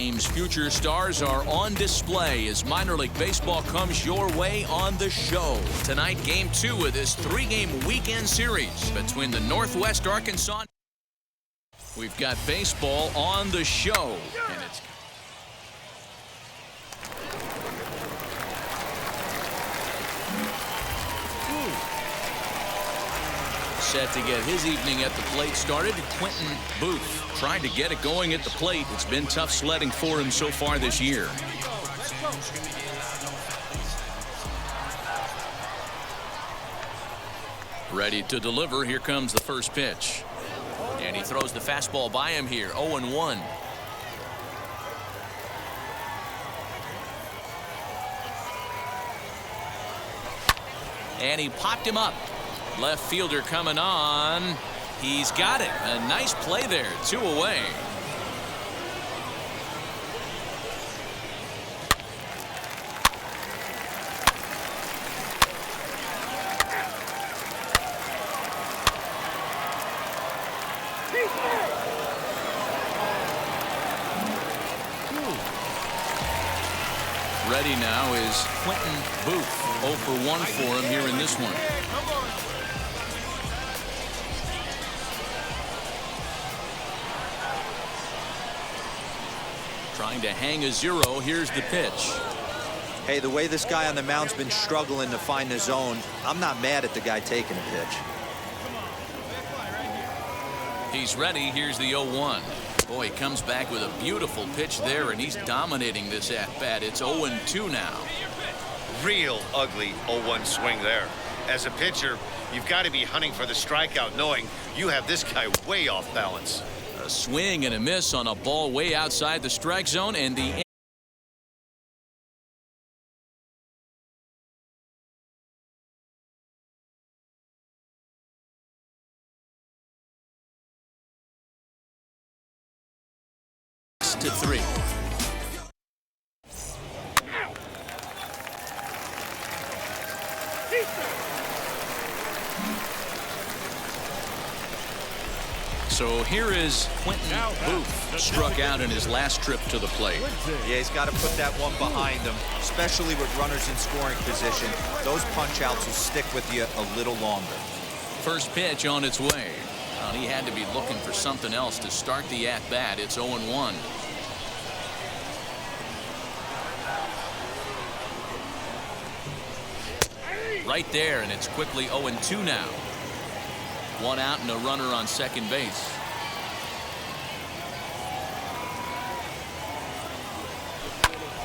game's future stars are on display as minor league baseball comes your way on the show. Tonight, game 2 of this 3-game weekend series between the Northwest Arkansas. We've got baseball on the show, and it's set to get his evening at the plate started. Quentin Booth tried to get it going at the plate. It's been tough sledding for him so far this year. Ready to deliver. Here comes the first pitch. And he throws the fastball by him here. 0-1. And he popped him up. Left fielder coming on. He's got it. A nice play there. 2 away. Ready now is Quentin Booth. 0 for 1 for him here in this one. Trying to hang a 0. Here's the pitch. Hey, the way this guy on the mound's been struggling to find the zone, I'm not mad at the guy taking the pitch. He's ready. Here's the 0-1. Boy, he comes back with a beautiful pitch there, and he's dominating this at-bat. It's 0-2 now. Real ugly 0-1 swing there. As a pitcher, you've got to be hunting for the strikeout, knowing you have this guy way off balance. A swing and a miss on a ball way outside the strike zone, and the to 3. So here is Quentin Booth, struck out in his last trip to the plate. Yeah, he's got to put that one behind him, especially with runners in scoring position. Those punch-outs will stick with you a little longer. First pitch on its way. Well, he had to be looking for something else to start the at-bat. It's 0-1. Right there, and it's quickly 0-2 now. 1 out and a runner on second base.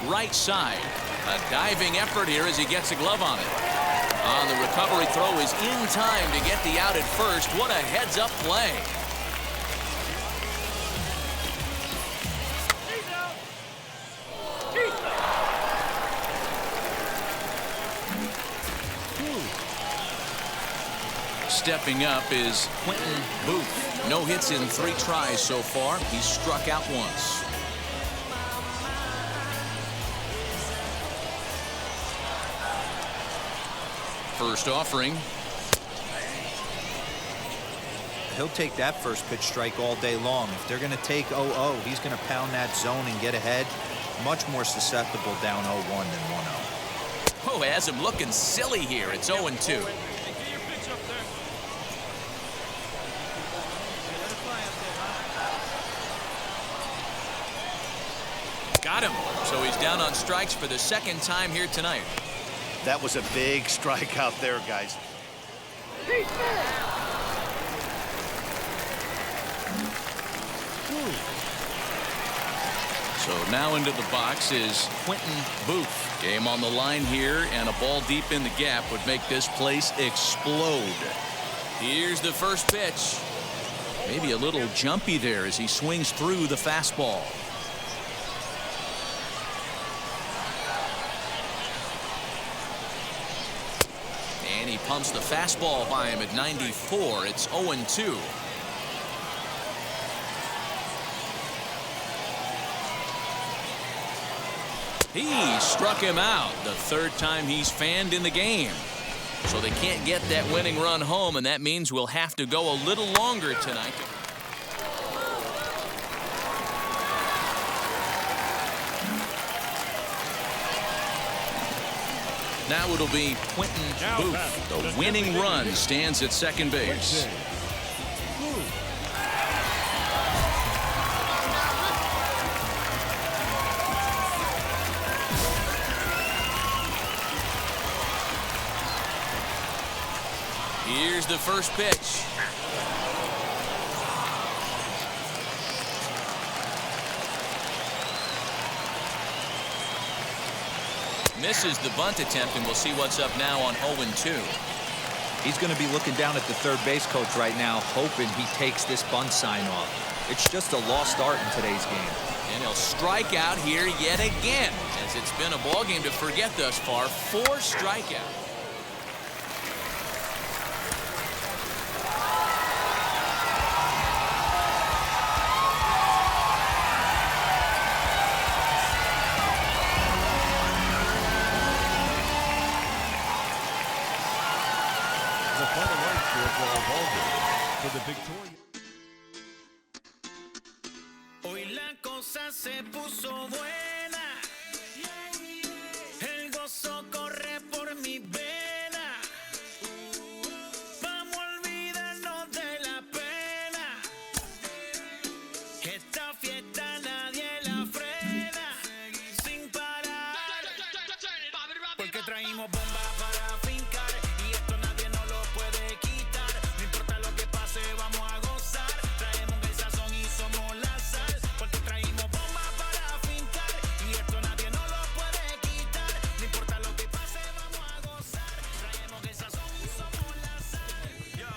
Right side. A diving effort here as he gets a glove on it. On the recovery throw is in time to get the out at first. What a heads-up play. Stepping up is Quentin Booth. No hits in 3 tries so far. He's struck out once. First offering. He'll take that first pitch strike all day long. If they're going to take 0-0, he's going to pound that zone and get ahead. Much more susceptible down 0-1 than 1-0. Oh, has him looking silly here. It's 0-2. Got him. So he's down on strikes for the second time here tonight. That was a big strikeout there, guys. So now into the box is Quentin Booth. Game on the line here, and a ball deep in the gap would make this place explode. Here's the first pitch. Maybe a little jumpy there as he swings through the fastball. And he pumps the fastball by him at 94. It's 0-2. He struck him out. The 3rd time he's fanned in the game. So they can't get that winning run home, and that means we'll have to go a little longer tonight. Now it'll be Quentin Booth. The winning run stands at second base. Here's the first pitch. Misses the bunt attempt, and we'll see what's up now on 0-2. He's going to be looking down at the third base coach right now, hoping he takes this bunt sign off. It's just a lost art in today's game. And he'll strike out here yet again, as it's been a ball game to forget thus far. 4 strikeouts. Hoy la cosa se puso buena. El gozo corre por mi vena. Vamos a olvidarnos de la pena. Esta fiesta nadie la frena. Sin parar. Porque traímos bomba para fincar. Y esto nadie nos lo puede quitar. No importa lo que pase, vamos a gozar. Traemos el sazón y somos la sal. Porque traímos bomba para fincar. Y esto nadie nos lo puede quitar. No importa lo que pase, vamos a gozar. Traemos el sazón y somos la sal. Yo,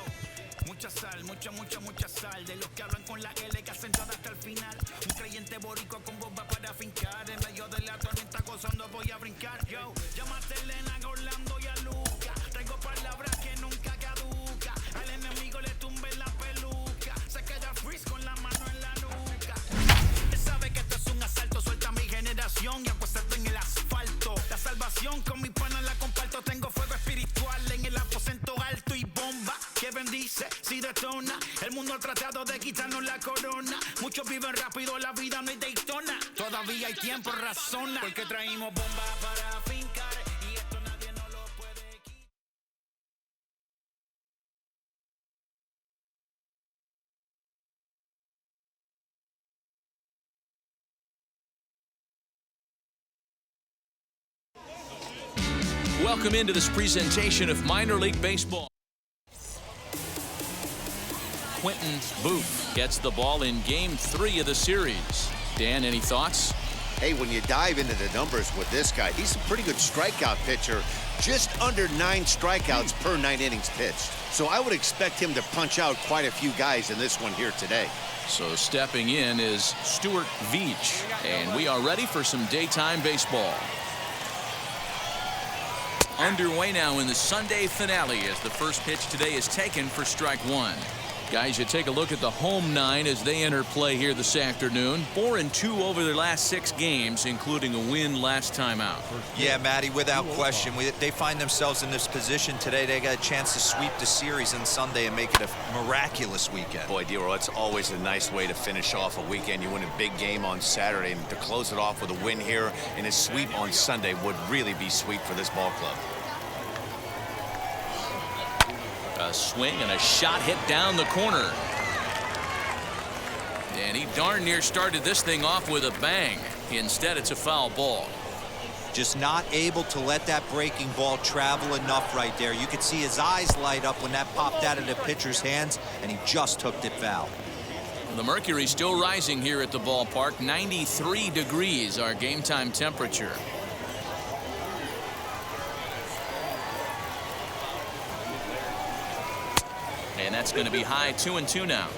mucha sal, mucha sal. De los que hablan con la L que hacen todo hasta el final. Un creyente boricua con bomba para fincar. En medio de la tormenta gozando voy a brincar. Yo, llámate a Elena, a Orlando y a Luca. Traigo palabras que nunca caduca. Al enemigo le tumbe la peluca. Se queda freeze con la mano en la nuca. Él sabe que esto es un asalto. Suelta mi generación y acuéstate en el asfalto. La salvación con mi pana la comparto. Tengo fuego espiritual en el aposento alto y bomba que bendice si detona. El mundo ha tratado de quitarnos la corona. Muchos viven rápido, la vida no hay Daytona. Todavía hay tiempo, razona. Porque traímos bomba para fincar. Y esto nadie nos lo puede quitar. Welcome into this presentation of Minor League Baseball. Quentin Booth gets the ball in Game 3 of the series. Dan, any thoughts? Hey, when you dive into the numbers with this guy, he's a pretty good strikeout pitcher. Just under 9 strikeouts per 9 innings pitched. So I would expect him to punch out quite a few guys in this one here today. So stepping in is Stuart Veach, and we are ready for some daytime baseball. Underway now in the Sunday finale as the first pitch today is taken for strike 1. Guys, you take a look at the home 9 as they enter play here this afternoon. 4-2 over their last 6 games, including a win last time out. Yeah, Matty, without question. They find themselves in this position today. They got a chance to sweep the series on Sunday and make it a miraculous weekend. Boy, Dero, it's always a nice way to finish off a weekend. You win a big game on Saturday, and to close it off with a win here and a sweep on Sunday would really be sweet for this ball club. A swing and a shot hit down the corner. And he darn near started this thing off with a bang. Instead, it's a foul ball. Just not able to let that breaking ball travel enough right there. You could see his eyes light up when that popped out of the pitcher's hands, and he just hooked it foul. The mercury still rising here at the ballpark. 93 degrees, our game time temperature. And that's going to be high 2-2 now.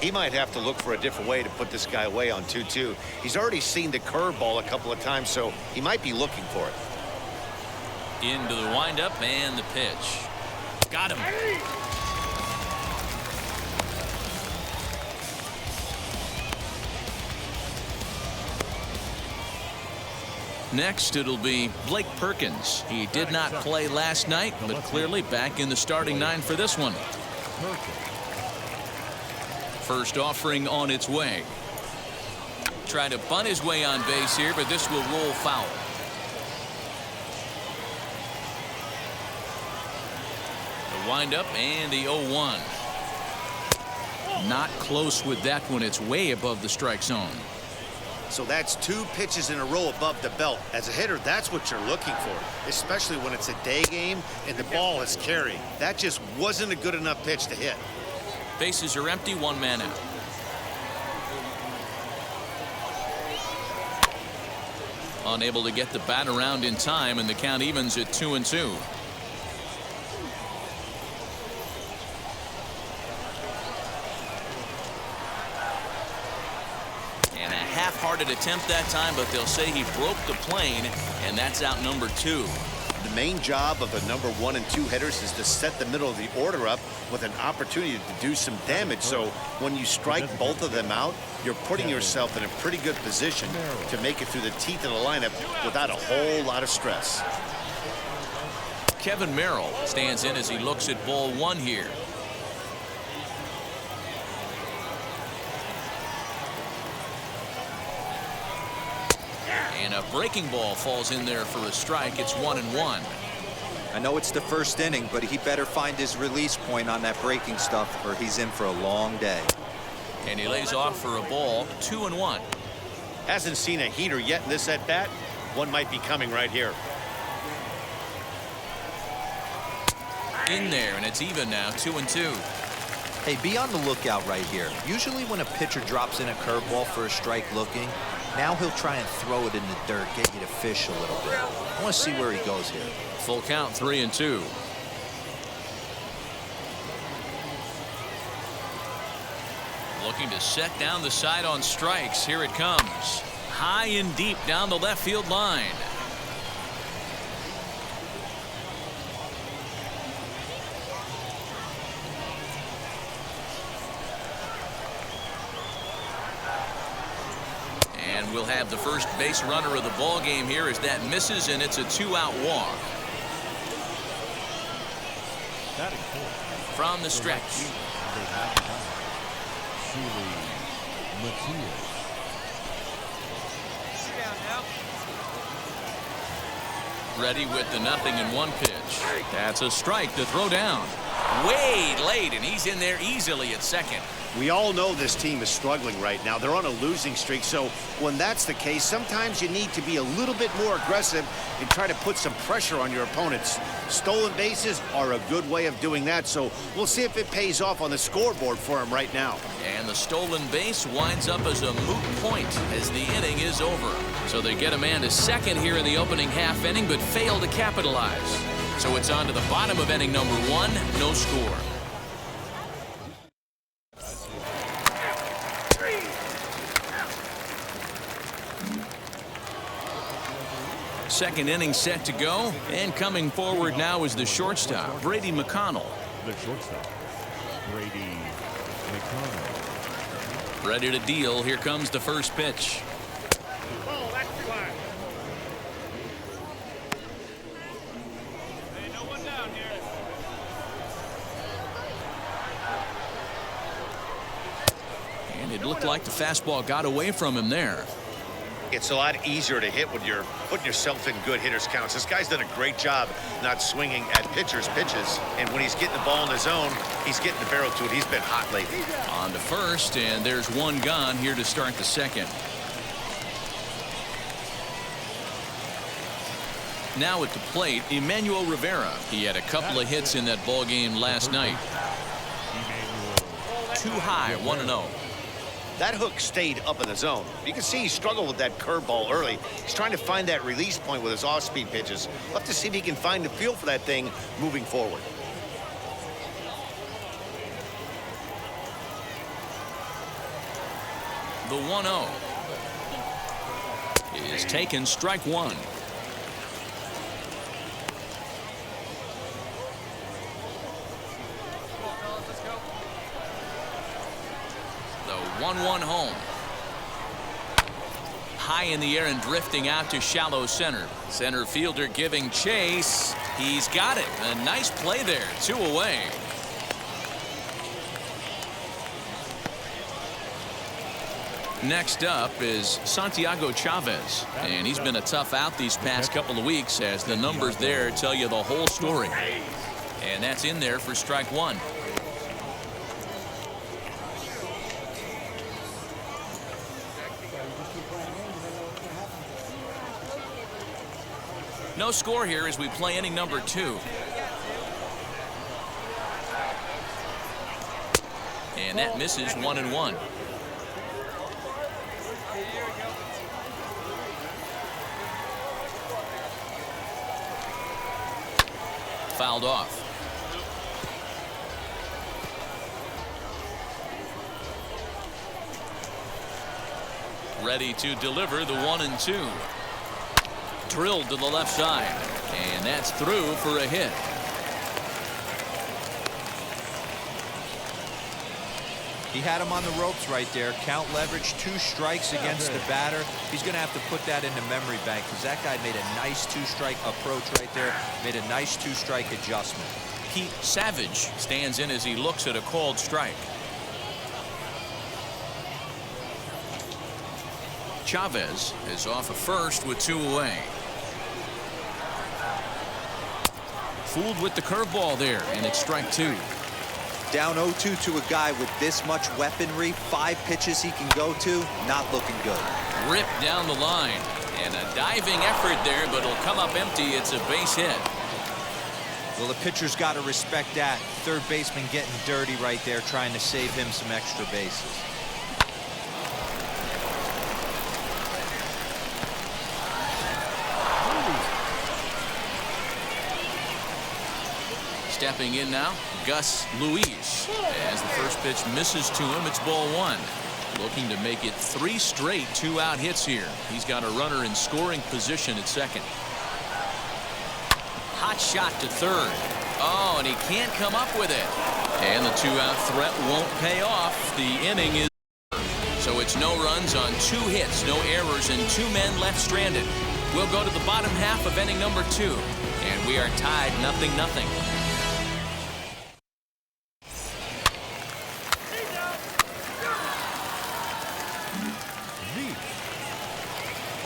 He might have to look for a different way to put this guy away on 2-2. He's already seen the curveball a couple of times, so he might be looking for it. Into the windup and the pitch. Got him. Next, it'll be Blake Perkins. He did not play last night, but clearly back in the starting 9 for this one. First offering on its way. Trying to bunt his way on base here, but this will roll foul. windup and the 0-1. Not close with that one. It's way above the strike zone. So that's 2 pitches in a row above the belt. As a hitter, that's what you're looking for, especially when it's a day game and the ball is carrying. That just wasn't a good enough pitch to hit. Bases are empty, 1 man out. Unable to get the bat around in time, and the count evens at 2-2. And a half-hearted attempt that time, but they'll say he broke the plane, and that's out number 2. The main job of the number 1 and 2 hitters is to set the middle of the order up with an opportunity to do some damage. So when you strike both of them out, you're putting yourself in a pretty good position to make it through the teeth of the lineup without a whole lot of stress. Kevin Merrill stands in as he looks at ball 1 here. And a breaking ball falls in there for a strike. It's 1-1. I know it's the first inning, but he better find his release point on that breaking stuff, or he's in for a long day. And he lays off for a ball. 2-1. Hasn't seen a heater yet in this at-bat. One might be coming right here. In there, and it's even now. 2-2. Hey, be on the lookout right here. Usually when a pitcher drops in a curveball for a strike looking, now he'll try and throw it in the dirt, get you to fish a little bit. I want to see where he goes here. Full count, 3-2. Looking to set down the side on strikes. Here it comes. High and deep down the left field line. And we'll have the first base runner of the ball game here as that misses, and it's a 2-out walk. From the stretch. Ready with the 0-1 pitch. That's a strike to throw down. Way late, and he's in there easily at second. We all know this team is struggling right now. They're on a losing streak, so when that's the case, sometimes you need to be a little bit more aggressive and try to put some pressure on your opponents. Stolen bases are a good way of doing that, so we'll see if it pays off on the scoreboard for him right now. And the stolen base winds up as a moot point as the inning is over. So they get a man to second here in the opening half inning, but fail to capitalize. So it's on to the bottom of inning number 1, no score. Second inning set to go, and coming forward now is the shortstop, Brady McConnell. The shortstop, Brady McConnell. Ready to deal. Here comes the first pitch. And it looked like the fastball got away from him there. It's a lot easier to hit when you're putting yourself in good hitters counts. This guy's done a great job not swinging at pitchers' pitches. And when he's getting the ball in his zone, he's getting the barrel to it. He's been hot lately. On to first, and there's one gone here to start the second. Now at the plate, Emmanuel Rivera. He had a couple of hits in that ball game last night. Too high, 1-0. That hook stayed up in the zone. You can see he struggled with that curveball early. He's trying to find that release point with his off-speed pitches. We'll have to see if he can find the feel for that thing moving forward. The 1-0 is taken, strike 1. The 1-1 home. High in the air and drifting out to shallow center. Center fielder giving chase. He's got it. A nice play there. 2 away. Next up is Santiago Chavez, and he's been a tough out these past couple of weeks as the numbers there tell you the whole story. And that's in there for strike one. No score here as we play inning number 2. And that misses 1-1. Fouled off. Ready to deliver the 1-2. Drilled to the left side, and that's through for a hit. He had him on the ropes right there. Count leverage, 2 strikes against the batter. He's going to have to put that into memory bank because that guy made a nice 2-strike approach right there. Made a nice 2-strike adjustment. Pete Savage stands in as he looks at a called strike. Chavez is off of first with 2 away. Fooled with the curveball there, and it's strike 2. Down 0-2 to a guy with this much weaponry, 5 pitches he can go to, not looking good. Ripped down the line, and a diving effort there, but it'll come up empty. It's a base hit. Well, the pitcher's got to respect that. Third baseman getting dirty right there, trying to save him some extra bases. Stepping in now, Gus Luis. As the first pitch misses to him, it's ball 1. Looking to make it 3 straight 2-out hits here. He's got a runner in scoring position at second. Hot shot to third. Oh, and he can't come up with it. And the 2-out threat won't pay off. The inning is so it's no runs on 2 hits, no errors, and 2 men left stranded. We'll go to the bottom half of inning number 2, and we are tied 0-0.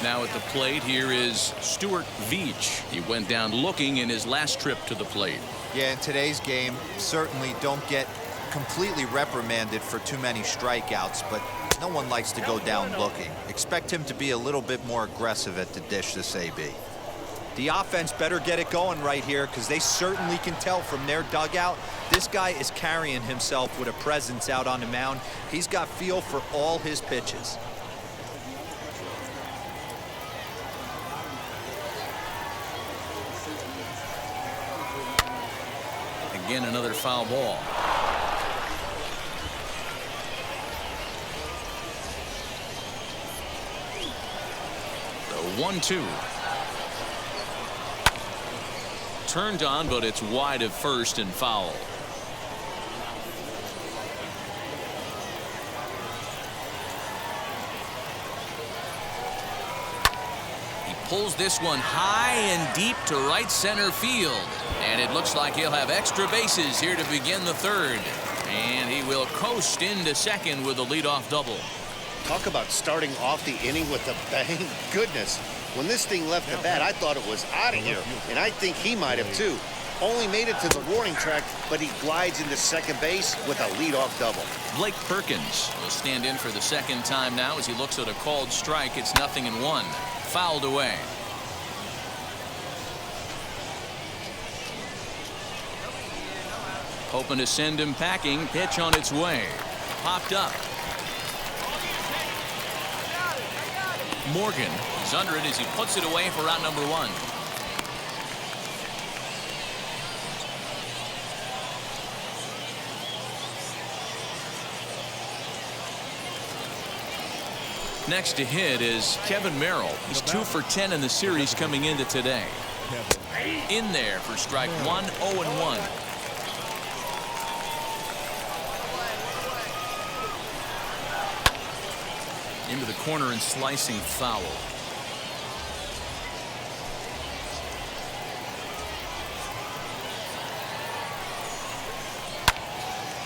Now at the plate here is Stuart Veach. He went down looking in his last trip to the plate. Yeah, in today's game, certainly don't get completely reprimanded for too many strikeouts, but no one likes to go down looking. Expect him to be a little bit more aggressive at the dish this AB. The offense better get it going right here because they certainly can tell from their dugout this guy is carrying himself with a presence out on the mound. He's got feel for all his pitches. Again, another foul ball. The 1-2. Turned on, but it's wide of first and foul. He pulls this one high and deep to right center field. And it looks like he'll have extra bases here to begin the 3rd. And he will coast into second with a leadoff double. Talk about starting off the inning with a bang. Goodness, when this thing left the bat, I thought it was out of here. And I think he might have too. Only made it to the warning track, but he glides into second base with a leadoff double. Blake Perkins will stand in for the 2nd time now as he looks at a called strike. It's 0-1. Fouled away. Hoping to send him packing. Pitch on its way. Popped up. Morgan is under it as he puts it away for out number 1. Next to hit is Kevin Merrill. He's 2 for 10 in the series coming into today. In there for strike 1, 0-1. Into the corner and slicing foul.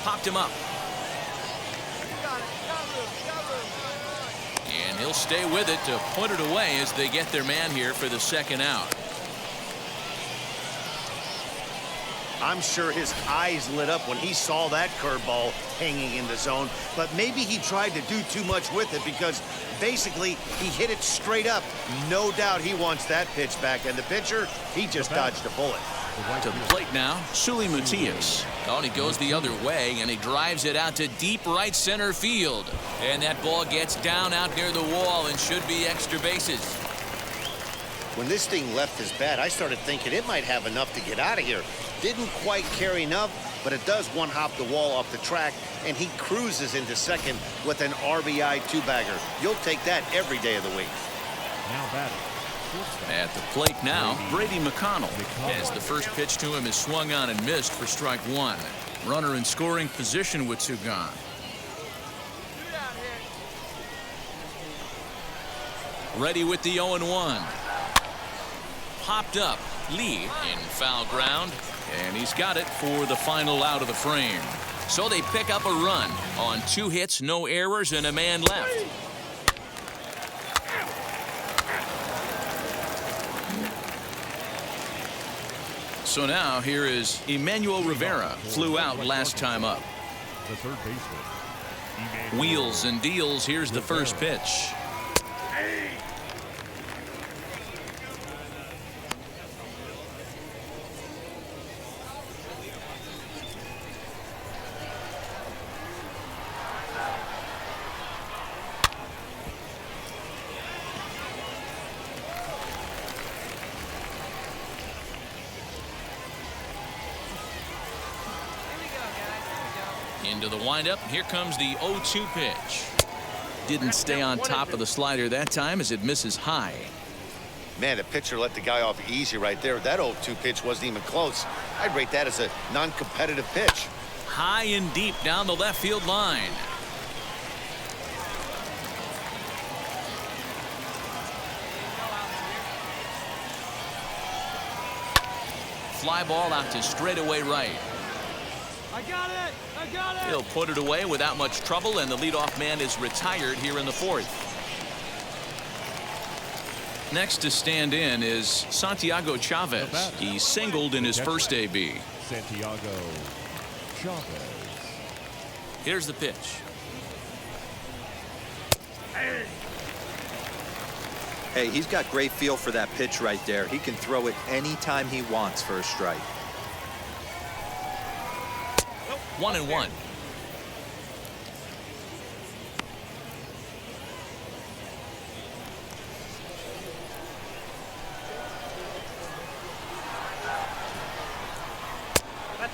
Popped him up. And he'll stay with it to put it away as they get their man here for the 2nd out. I'm sure his eyes lit up when he saw that curveball hanging in the zone, but maybe he tried to do too much with it because basically he hit it straight up. No doubt he wants that pitch back, and the pitcher, he just dodged a bullet. To the plate now, Sully Matias. Oh, and he goes the other way, and he drives it out to deep right center field. And that ball gets down out near the wall and should be extra bases. When this thing left his bat, I started thinking it might have enough to get out of here. Didn't quite carry enough, but it does one-hop the wall off the track, and he cruises into second with an RBI two-bagger. You'll take that every day of the week. Now batting. At the plate now, Brady McConnell. As the first pitch to him is swung on and missed for strike one. Runner in scoring position with two gone. Ready with the 0-1. Popped up. Lee in foul ground. And he's got it for the final out of the frame. So they pick up a run on 2 hits, no errors, and a man left. So now here is Emmanuel Rivera. Flew out last time up. The third baseman. Wheels and deals. Here's the first pitch. Into the windup. Here comes the 0-2 pitch. Didn't stay on top of the slider that time as it misses high. Man, the pitcher let the guy off easy right there. That 0-2 pitch wasn't even close. I'd rate that as a non-competitive pitch. High and deep down the left field line. Fly ball out to straightaway right. I got it! I got it! He'll put it away without much trouble, and the leadoff man is retired here in the fourth. Next to stand in is Santiago Chavez. He singled in his first AB. Santiago Chavez. Here's the pitch. Hey, he's got great feel for that pitch right there. He can throw it anytime he wants for a strike. 1-1.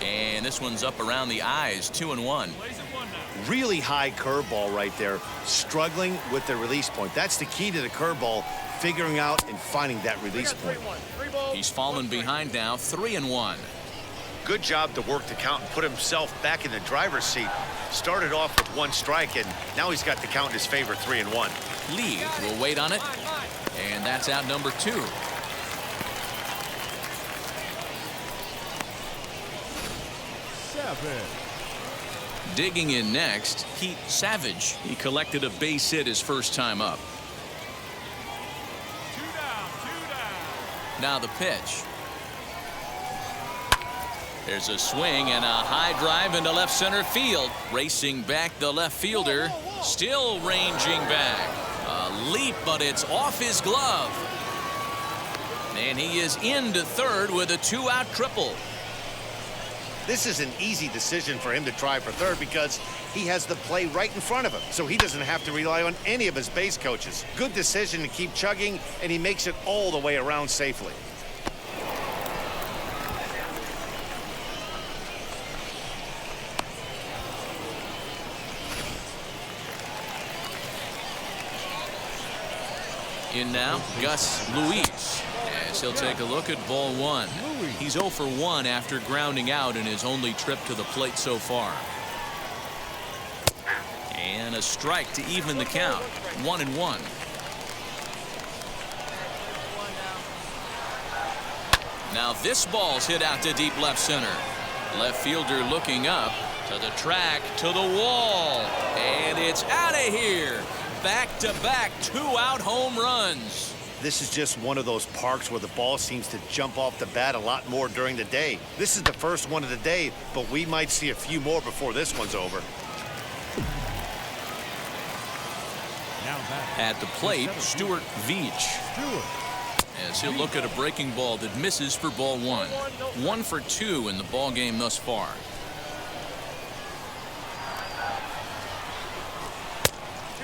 And this one's up around the eyes. 2-1. Really high curveball right there. Struggling with the release point. That's the key to the curveball, figuring out and finding that release point. He's fallen behind now. 3-1. Good job to work the count and put himself back in the driver's seat. Started off with 1 strike, and now he's got the count in his favor, 3-1. Lee will wait on it. And that's out number 2. Savage. Digging in next, Pete Savage. He collected a base hit his first time up. 2 down. Now the pitch. There's a swing and a high drive into left center field. Racing back the left fielder. Still ranging back. A leap, but it's off his glove. And he is into third with a 2-out triple. This is an easy decision for him to try for third because he has the play right in front of him, so he doesn't have to rely on any of his base coaches. Good decision to keep chugging, and he makes it all the way around safely. In now, Gus Luis, as he'll take a look at ball 1. He's 0 for 1 after grounding out in his only trip to the plate so far. And a strike to even the count. 1-1. Now this ball's hit out to deep left center. Left fielder looking up to the track, to the wall, and it's out of here. Back-to-back 2-out home runs. This is just one of those parks where the ball seems to jump off the bat a lot more during the day. This is the first one of the day, but we might see a few more before this one's over. Now batting. At the plate, Stuart Veach. As he'll look at a breaking ball that misses for ball one. 1 for 2 in the ball game thus far.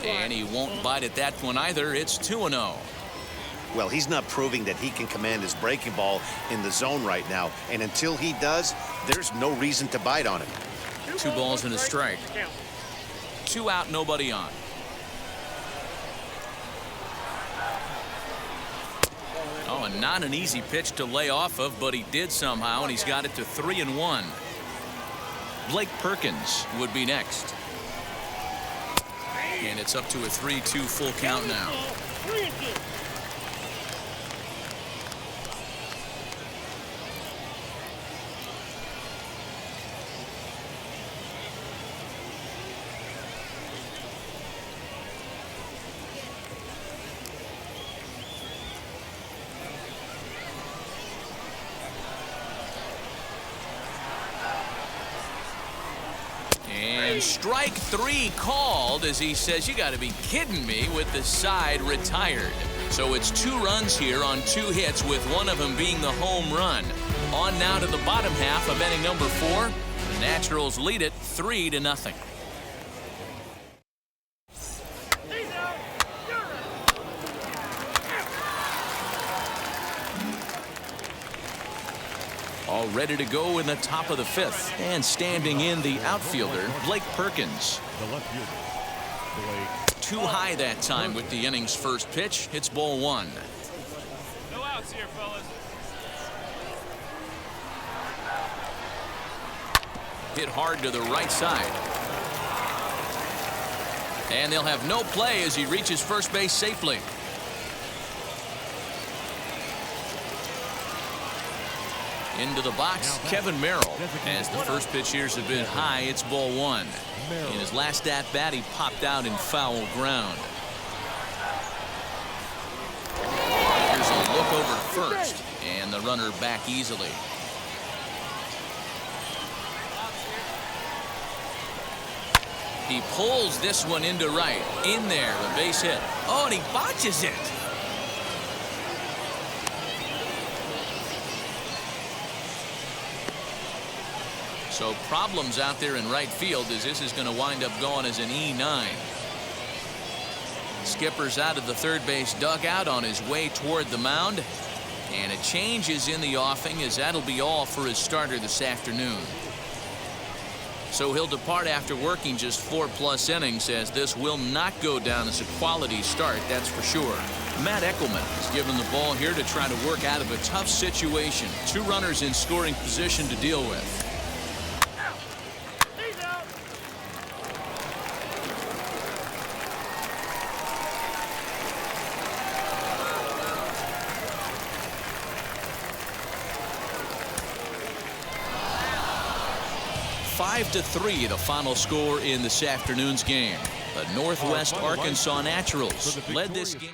And he won't bite at that one either. It's 2-0. Well, he's not proving that he can command his breaking ball in the zone right now. And until he does, there's no reason to bite on him. 2 balls and a strike. 2 out, nobody on. Oh, and not an easy pitch to lay off of, but he did somehow, and he's got it to 3-1. Blake Perkins would be next. And it's up to a 3-2 full count now. And strike 3 called as he says, you got to be kidding me, with the side retired. So it's 2 runs here on 2 hits, with one of them being the home run. On now to the bottom half of inning number 4. The Naturals lead it 3-0. All ready to go in the top of the 5th. And standing in the outfielder, Blake Perkins. The left fielder, Blake. Too high that time with the inning's first pitch. It's ball 1. No outs here, fellas. Hit hard to the right side. And they'll have no play as he reaches first base safely. Into the box, Kevin Merrill. As the first pitch here's a bit high, it's ball 1. In his last at-bat, he popped out in foul ground. Here's a look over first, and the runner back easily. He pulls this one into right. In there, a base hit. Oh, and he botches it. So problems out there in right field, as this is going to wind up going as an E9. Skipper's out of the third base dugout on his way toward the mound. And a change is in the offing, as that'll be all for his starter this afternoon. So he'll depart after working just 4+ innings, as this will not go down as a quality start, that's for sure. Matt Eckelman is given the ball here to try to work out of a tough situation. 2 runners in scoring position to deal with. 5-3 the final score in this afternoon's game. The Northwest Arkansas Naturals led this game.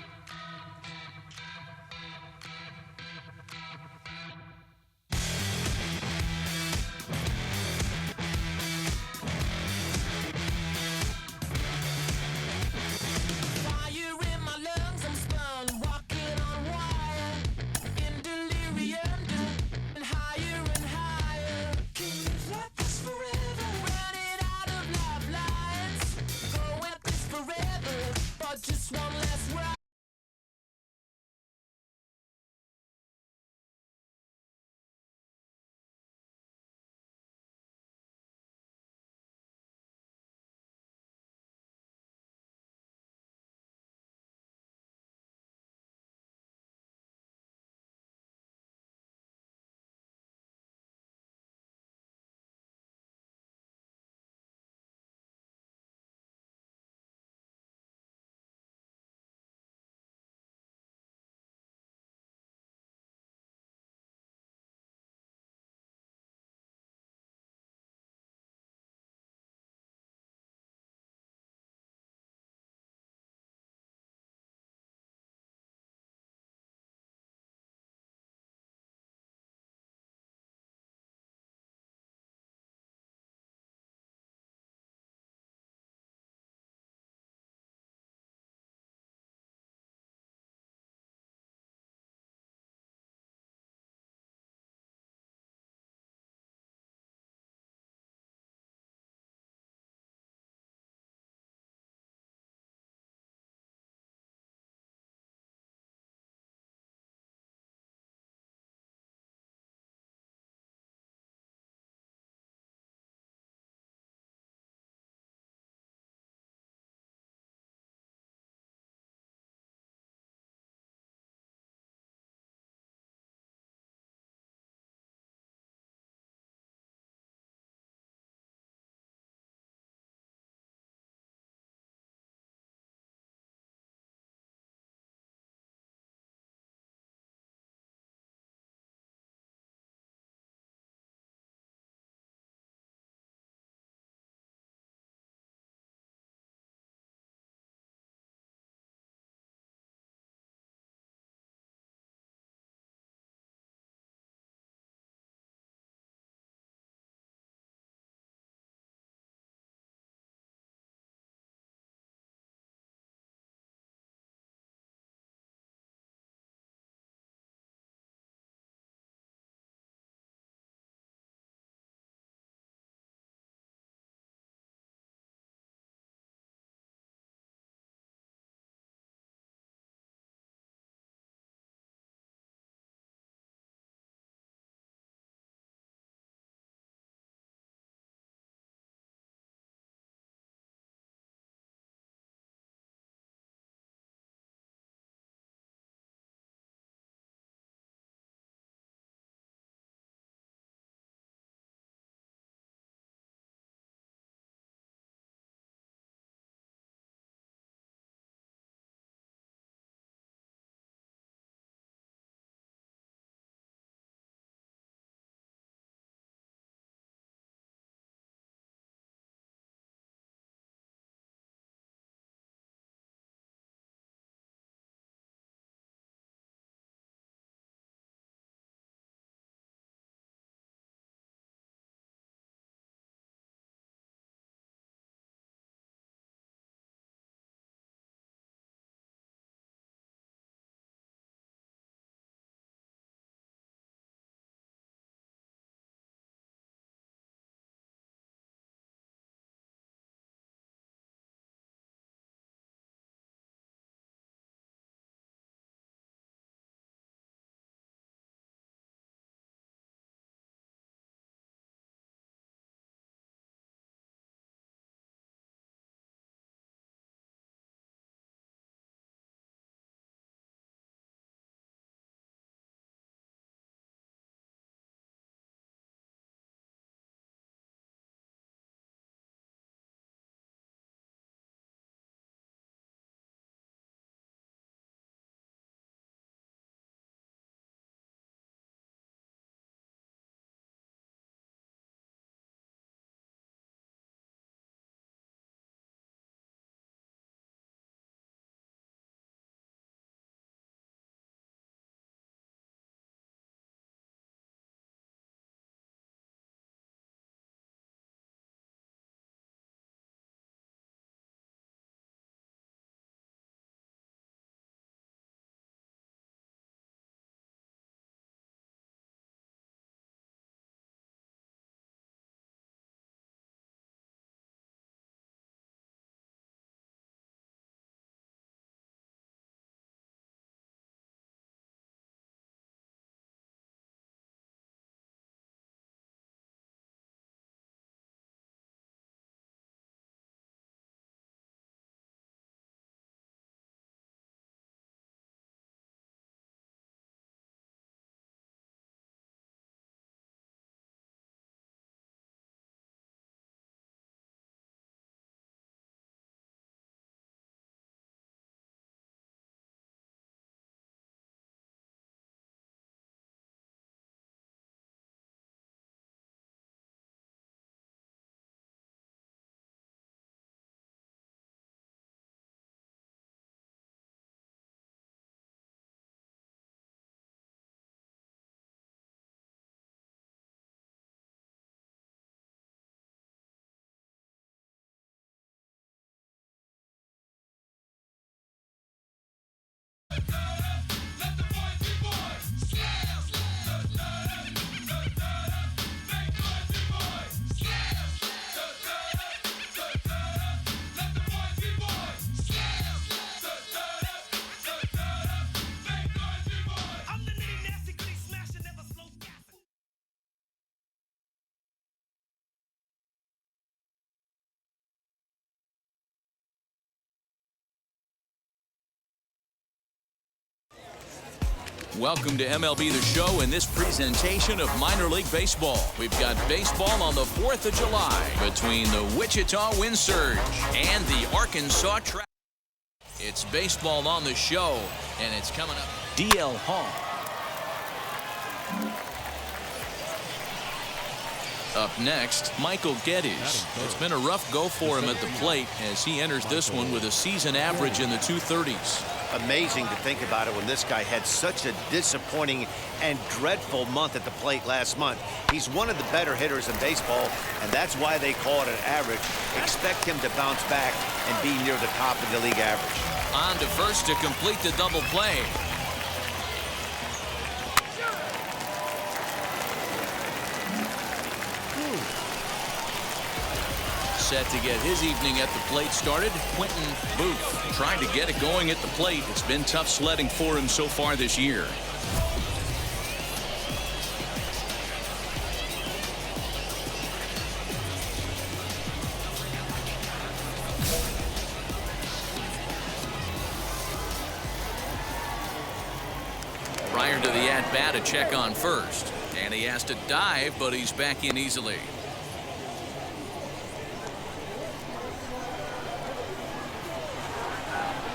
Welcome to MLB The Show in this presentation of minor league baseball. We've got baseball on the 4th of July between the Wichita Wind Surge and the Arkansas Track. It's baseball on the show, and it's coming up. DL Hall. Up next, Michael Geddes. It's been a rough go for him at the plate as he enters this one with a season average in the 230s. Amazing to think about it when this guy had such a disappointing and dreadful month at the plate last month. He's one of the better hitters in baseball, and that's why they call it an average. Expect him to bounce back and be near the top of the league average. On to first to complete the double play. Set to get his evening at the plate started, Quentin Booth. Trying to get it going at the plate. It's been tough sledding for him so far this year. Prior to the at-bat, a check on first. And he has to dive, but he's back in easily.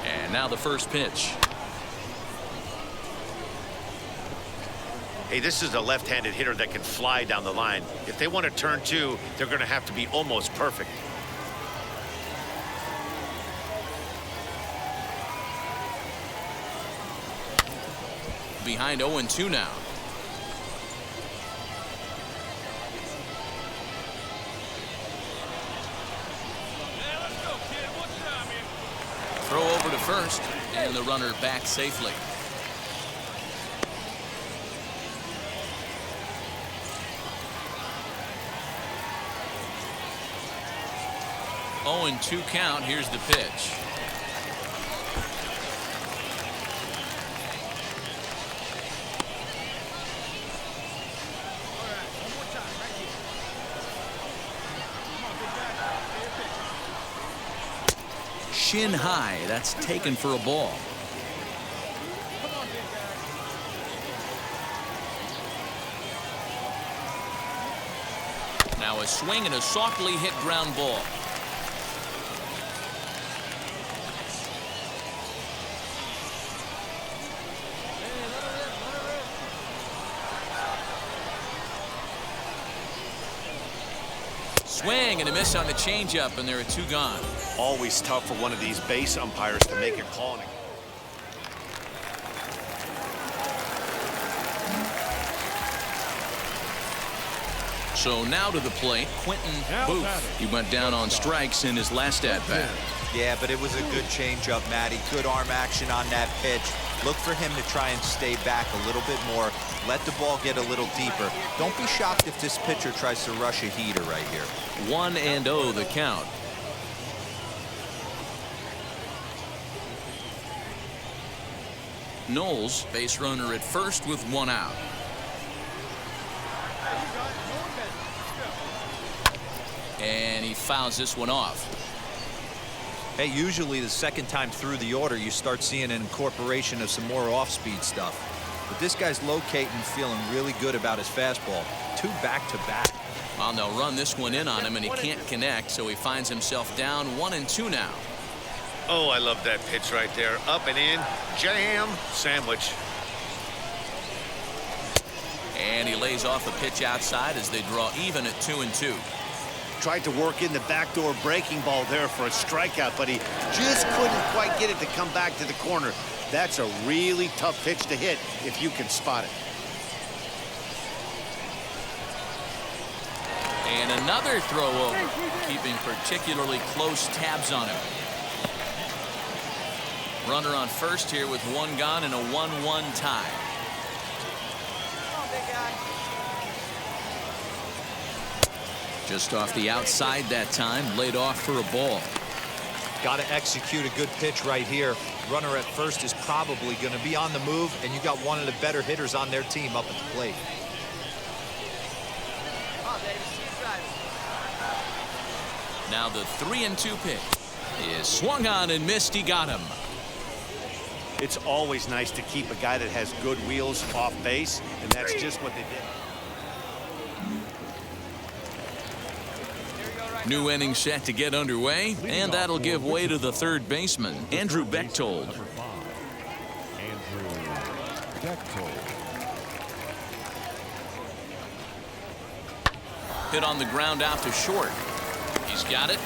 And now the first pitch. Hey, this is a left-handed hitter that can fly down the line. If they want to turn two, they're going to have to be almost perfect. Behind 0-2 now. Throw over to first, and the runner back safely. Oh, and 2 count. Here's the pitch. Shin high. That's taken for a ball. Now a swing and a softly hit ground ball. Swing and a miss on the changeup, and there are 2 gone. Always tough for one of these base umpires to make a call. So now to the plate, Quentin Booth. He went down on strikes in his last at-bat. Yeah, but it was a good changeup, Matty. Good arm action on that pitch. Look for him to try and stay back a little bit more. Let the ball get a little deeper. Don't be shocked if this pitcher tries to rush a heater right here. 1-0 the count. Knowles, base runner at first with 1 out. And he fouls this one off. Hey, usually the second time through the order, you start seeing an incorporation of some more off-speed stuff. But this guy's locating, feeling really good about his fastball. 2 back-to-back. Well, they'll run this one in on him, and he can't connect, so he finds himself down 1-2 now. Oh, I love that pitch right there. Up and in, jam, sandwich. And he lays off a pitch outside as they draw even at 2-2. Tried to work in the backdoor breaking ball there for a strikeout, but he just couldn't quite get it to come back to the corner. That's a really tough pitch to hit if you can spot it. And another throw over, keeping particularly close tabs on him. Runner on first here with 1 gone and a 1-1 tie. Just off the outside that time, laid off for a ball. Got to execute a good pitch right here. Runner at first is probably going to be on the move, and you got one of the better hitters on their team up at the plate. Now the 3-2 pitch is swung on and missed. He got him. It's always nice to keep a guy that has good wheels off base, and that's just what they did. New inning set to get underway, and that'll give way to the third baseman, Andrew Bechtold. Number 5, Andrew Bechtold. Hit on the ground out to short. He's got it.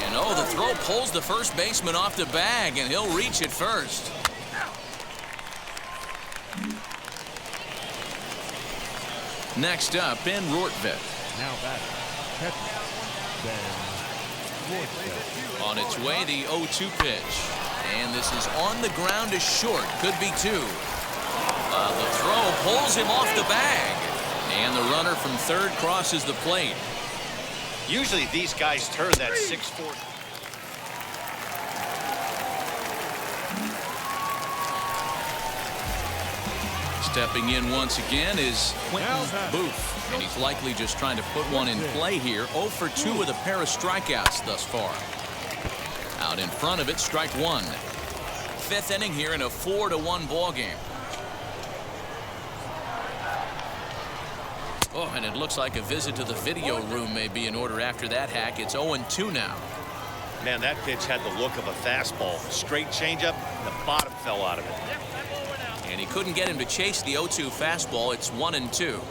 And oh, the throw pulls the first baseman off the bag, and he'll reach it first. Next up, Ben Rortvedt. Now batting, catcher, Ben Rortvedt. On its way, the 0-2 pitch. And this is on the ground to short. Could be two. The throw pulls him off the bag. And the runner from third crosses the plate. Usually these guys turn that 6-4. Stepping in once again is Quentin Booth. And he's likely just trying to put one in play here. 0 for 2 with a pair of strikeouts thus far. Out in front of it, strike one. Fifth inning here in a 4-1 ball game. Oh, and it looks like a visit to the video room may be in order after that hack. It's 0-2 now. Man, that pitch had the look of a fastball. Straight changeup, and the bottom fell out of it. And he couldn't get him to chase the 0-2 fastball. It's 1-2.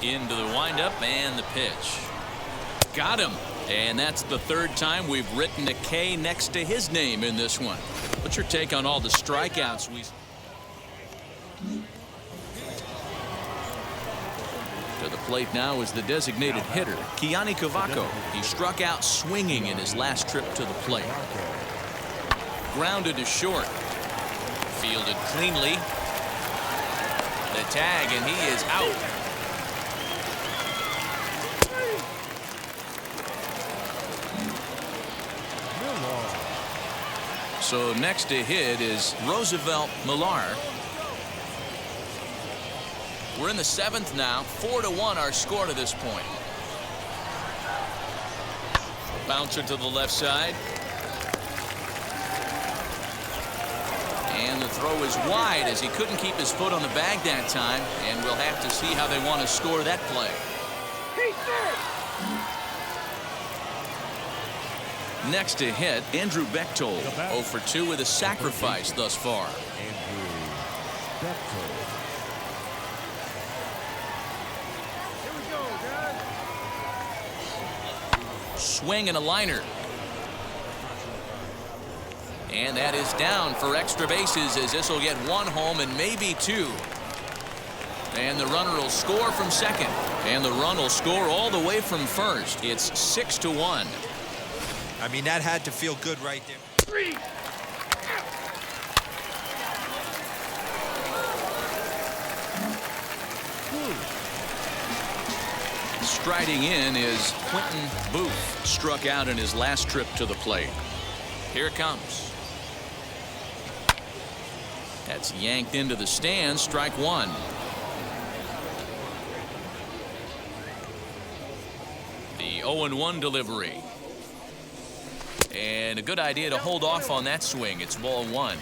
Into the windup and the pitch. Got him. And that's the third time we've written a K next to his name in this one. What's your take on all the strikeouts we... To the plate now is the designated hitter, Kiani Cavaco. He struck out swinging in his last trip to the plate. Grounded to short. Fielded cleanly. The tag, and he is out. So next to hit is Roosevelt Millar. We're in the 7th now. 4-1 our score to this point. Bouncer to the left side. And the throw is wide as he couldn't keep his foot on the bag that time. And we'll have to see how they want to score that play. Next to hit, Andrew Bechtold. 0 for 2 with a sacrifice thus far. Andrew Bechtold. Swing and a liner. And that is down for extra bases as this will get one home and maybe two. And the runner will score from second. And the run will score all the way from first. It's 6-1. I mean, that had to feel good right there. Striding in is Quentin Booth. Struck out in his last trip to the plate. Here it comes. That's yanked into the stands. Strike one. The 0-1 delivery. And a good idea to hold off on that swing. It's ball one.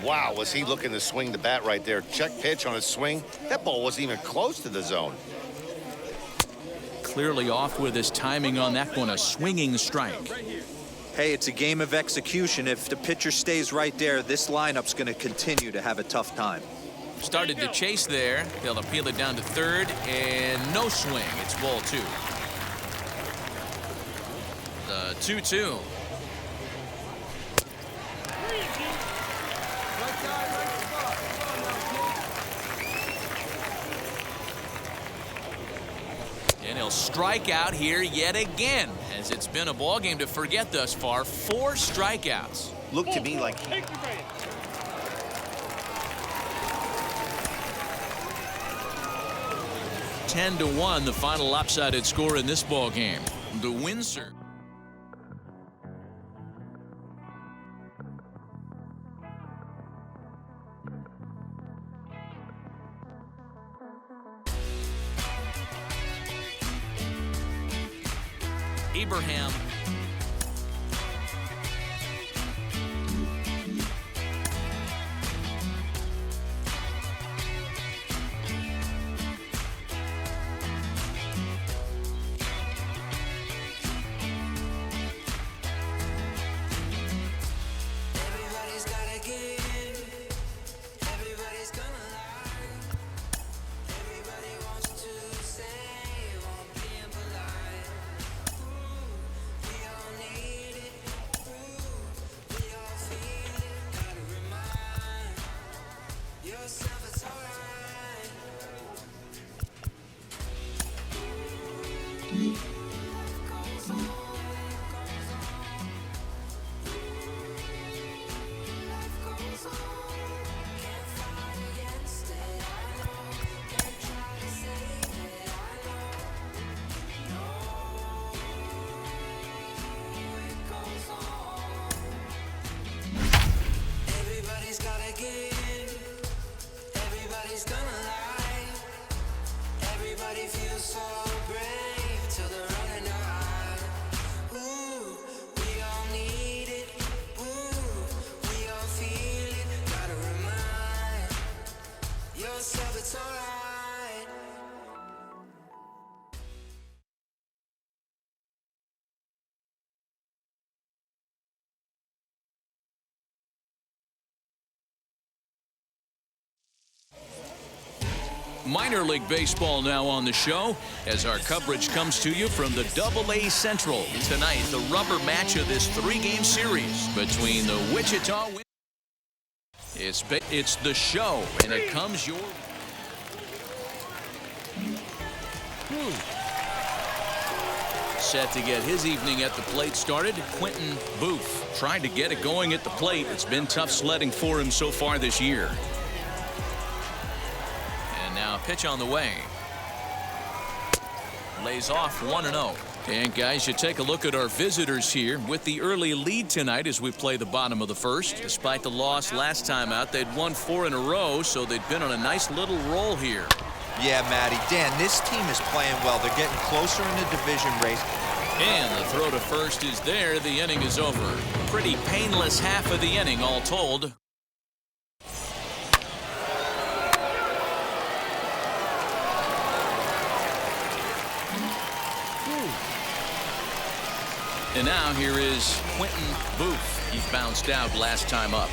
Wow, was he looking to swing the bat right there. Check pitch on his swing. That ball wasn't even close to the zone. Clearly off with his timing on that one. A swinging strike. Hey, it's a game of execution. If the pitcher stays right there, this lineup's going to continue to have a tough time. Started to chase there. They'll appeal it down to third, and no swing. It's ball two. The 2-2. And he'll strike out here yet again, as it's been a ball game to forget thus far. 4 strikeouts. Looked to me like... Ten to 1, the final lopsided score in this ball game. The Windsor. Abraham. Everybody's gotta give. Everybody's gonna lie. Everybody wants to say, won't be impolite. We all need it. We all feel it. Gotta remind yourself it's alright. Life goes on. Life goes on. Can't fight against it. I know. Can't try to save it. I know. No, it goes on. Everybody's gotta give. Everybody's gonna lie. Everybody feels so brave till they're running out. Ooh, we all need it. Ooh, we all feel it. Gotta remind yourself it's alright. Minor League Baseball now on the show as our coverage comes to you from the AA Central. Tonight, the rubber match of this three-game series between the Wichita Win. It's the show, and it comes your... Set to get his evening at the plate started, Quentin Booth. Tried to get it going at the plate. It's been tough sledding for him so far this year. And now pitch on the way. Lays off 1-0. And guys, you take a look at our visitors here with the early lead tonight as we play the bottom of the first. Despite the loss last time out, they'd won 4 in a row, so they'd been on a nice little roll here. Yeah, Matty. Dan, this team is playing well. They're getting closer in the division race. And the throw to first is there. The inning is over. Pretty painless half of the inning, all told. And now here is Quentin Booth. He's bounced out last time up.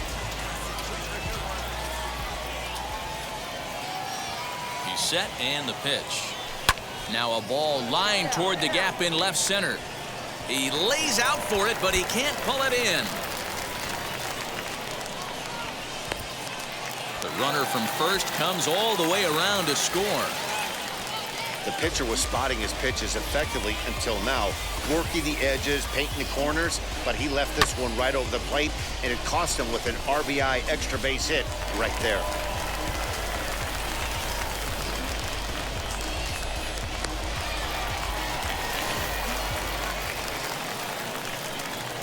He's set and the pitch. Now a ball lined toward the gap in left center. He lays out for it, but he can't pull it in. The runner from first comes all the way around to score. The pitcher was spotting his pitches effectively until now, working the edges, painting the corners, but he left this one right over the plate, and it cost him with an RBI extra base hit right there.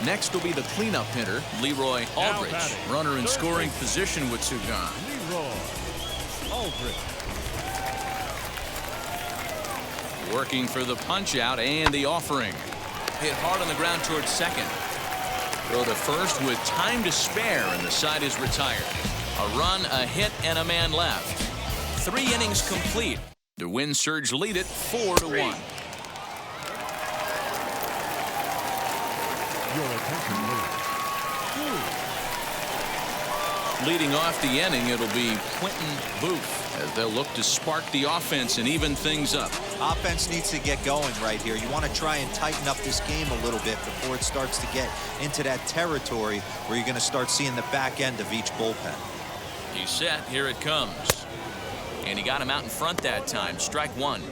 Next will be the cleanup hitter, Leroy Aldridge. Runner in scoring position with Sugan. Leroy Aldridge. Working for the punch out and the offering. Hit hard on the ground towards second. Throw to first with time to spare, and the side is retired. A run, a hit, and a man left. 3 innings complete. The Wind Surge lead it 4-1. Your attention, please. Leading off the inning, it'll be Quentin Booth as they'll look to spark the offense and even things up. Offense needs to get going right here. You want to try and tighten up this game a little bit before it starts to get into that territory where you're going to start seeing the back end of each bullpen. He's set. Here it comes. And he got him out in front that time. Strike one.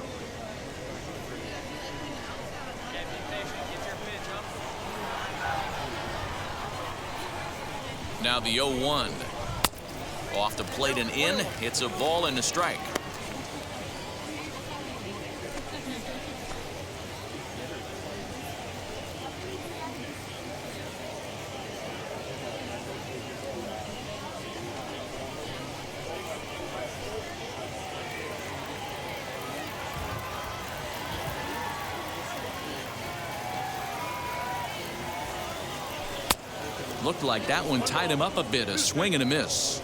Now the 0-1. Off the plate and in. It's a ball and a strike. Looked like that one tied him up a bit. A swing and a miss.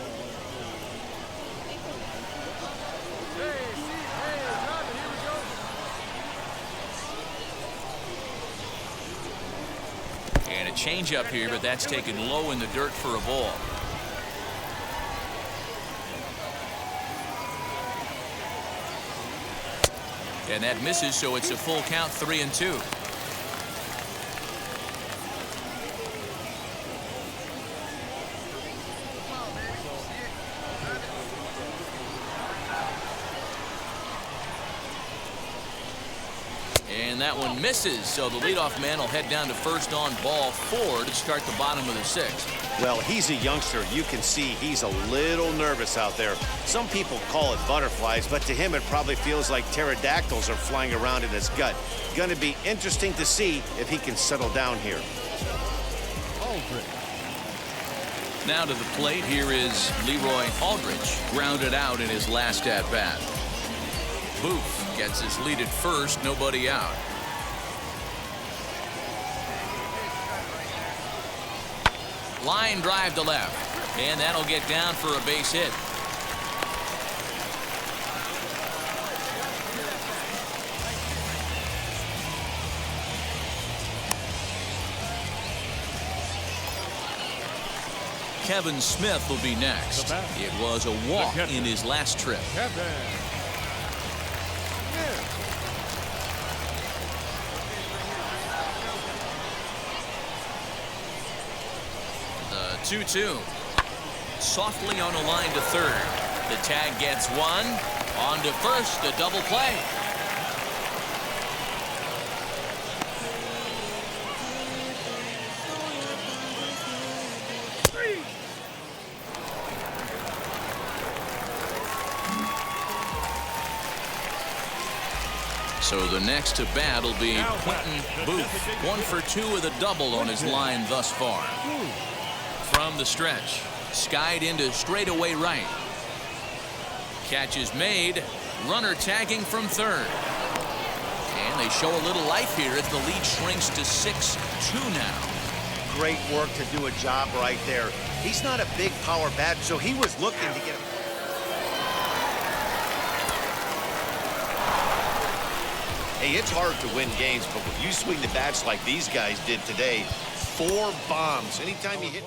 And a changeup here, but that's taken low in the dirt for a ball. And that misses, so it's a full count, 3-2. And that one misses, so the leadoff man will head down to first on ball 4 to start the bottom of the 6th. Well, he's a youngster. You can see he's a little nervous out there. Some people call it butterflies, but to him it probably feels like pterodactyls are flying around in his gut. Going to be interesting to see if he can settle down here. Aldridge. Now to the plate, here is Leroy Aldridge, grounded out in his last at-bat. Booth gets his lead at first, nobody out. Line drive to left, and that'll get down for a base hit. Kevin Smith will be next. It was a walk in his last trip. The 2-2. Softly on a line to third. The tag gets one. On to first, a double play. So the next to bat will be Quentin Booth. 1 for 2 with a double on his line thus far. From the stretch, skied into straightaway right. Catch is made. Runner tagging from third. And they show a little life here as the lead shrinks to 6-2 now. Great work to do a job right there. He's not a big power bat, so he was looking to get... Hey, it's hard to win games, but when you swing the bats like these guys did today, 4 bombs. Anytime you hit...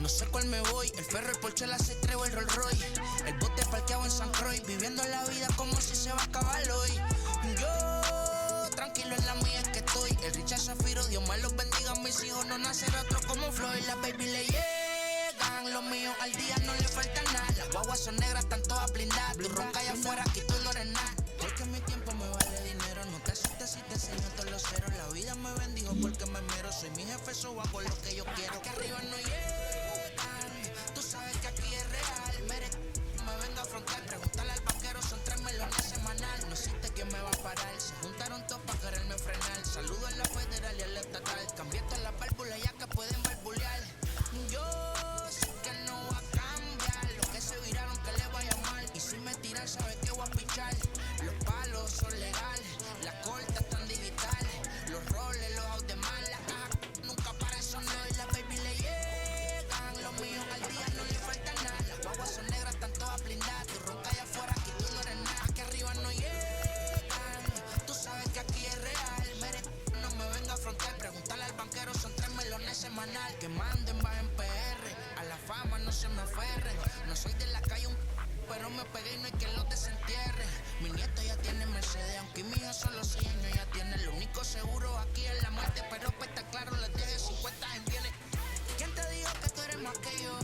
No sé cuál me voy, el ferro, el Porsche, la C3 o el Rolls Royce. El bote parqueado en San Croix, viviendo la vida como si se va a acabar hoy. Yo, tranquilo en la mía es que estoy. El Richard Zafiro, Dios me los bendiga, mis hijos no nacerá otro como Floyd. Las baby le llegan, los míos al día no le falta nada. Las guaguas son negras, están todas blindadas. Tu ronca allá afuera, aquí tú no eres nada. Porque mi tiempo me vale dinero, no te asustes si te enseño todos los ceros. La vida me bendijo porque me mero, soy mi jefe, so hago lo que yo quiero. Que arriba no llegan. Tú sabes que aquí es real, me vengo a afrontar, preguntarle al banquero, son 3 melones semanal. No existe quien me va a parar, se juntaron todos para quererme frenar. Saludo a la federal y a la estatal, cambié todas las válvulas ya que pueden barbulear. Yo sé que no va a cambiar, los que se viraron que le vaya mal. Y si me tiran sabes que voy a pichar. Los palos son legales, las cortas están digitales. Los roles, los out de mala, nunca paran sonando y la baby le llegan. Los míos al día no le falta nada. Las guaguas son negras, están todas blindadas. Tu ronca allá afuera, aquí tú no eres nada. Aquí arriba no llegan. Tú sabes que aquí es real. No me venga a afrontar, preguntarle al banquero, son 3 melones semanal. Que manden, bajen PR. A la fama no se me aferren. No soy de la calle, pero me pegué y no hay quien los desentierre. Mi nieto ya tiene Mercedes, aunque mi hija solo 6 años ya tiene. Lo único seguro aquí es la muerte, pero pues está claro, les deje 50 en bienes. ¿Quién te dijo que tú eres más que yo?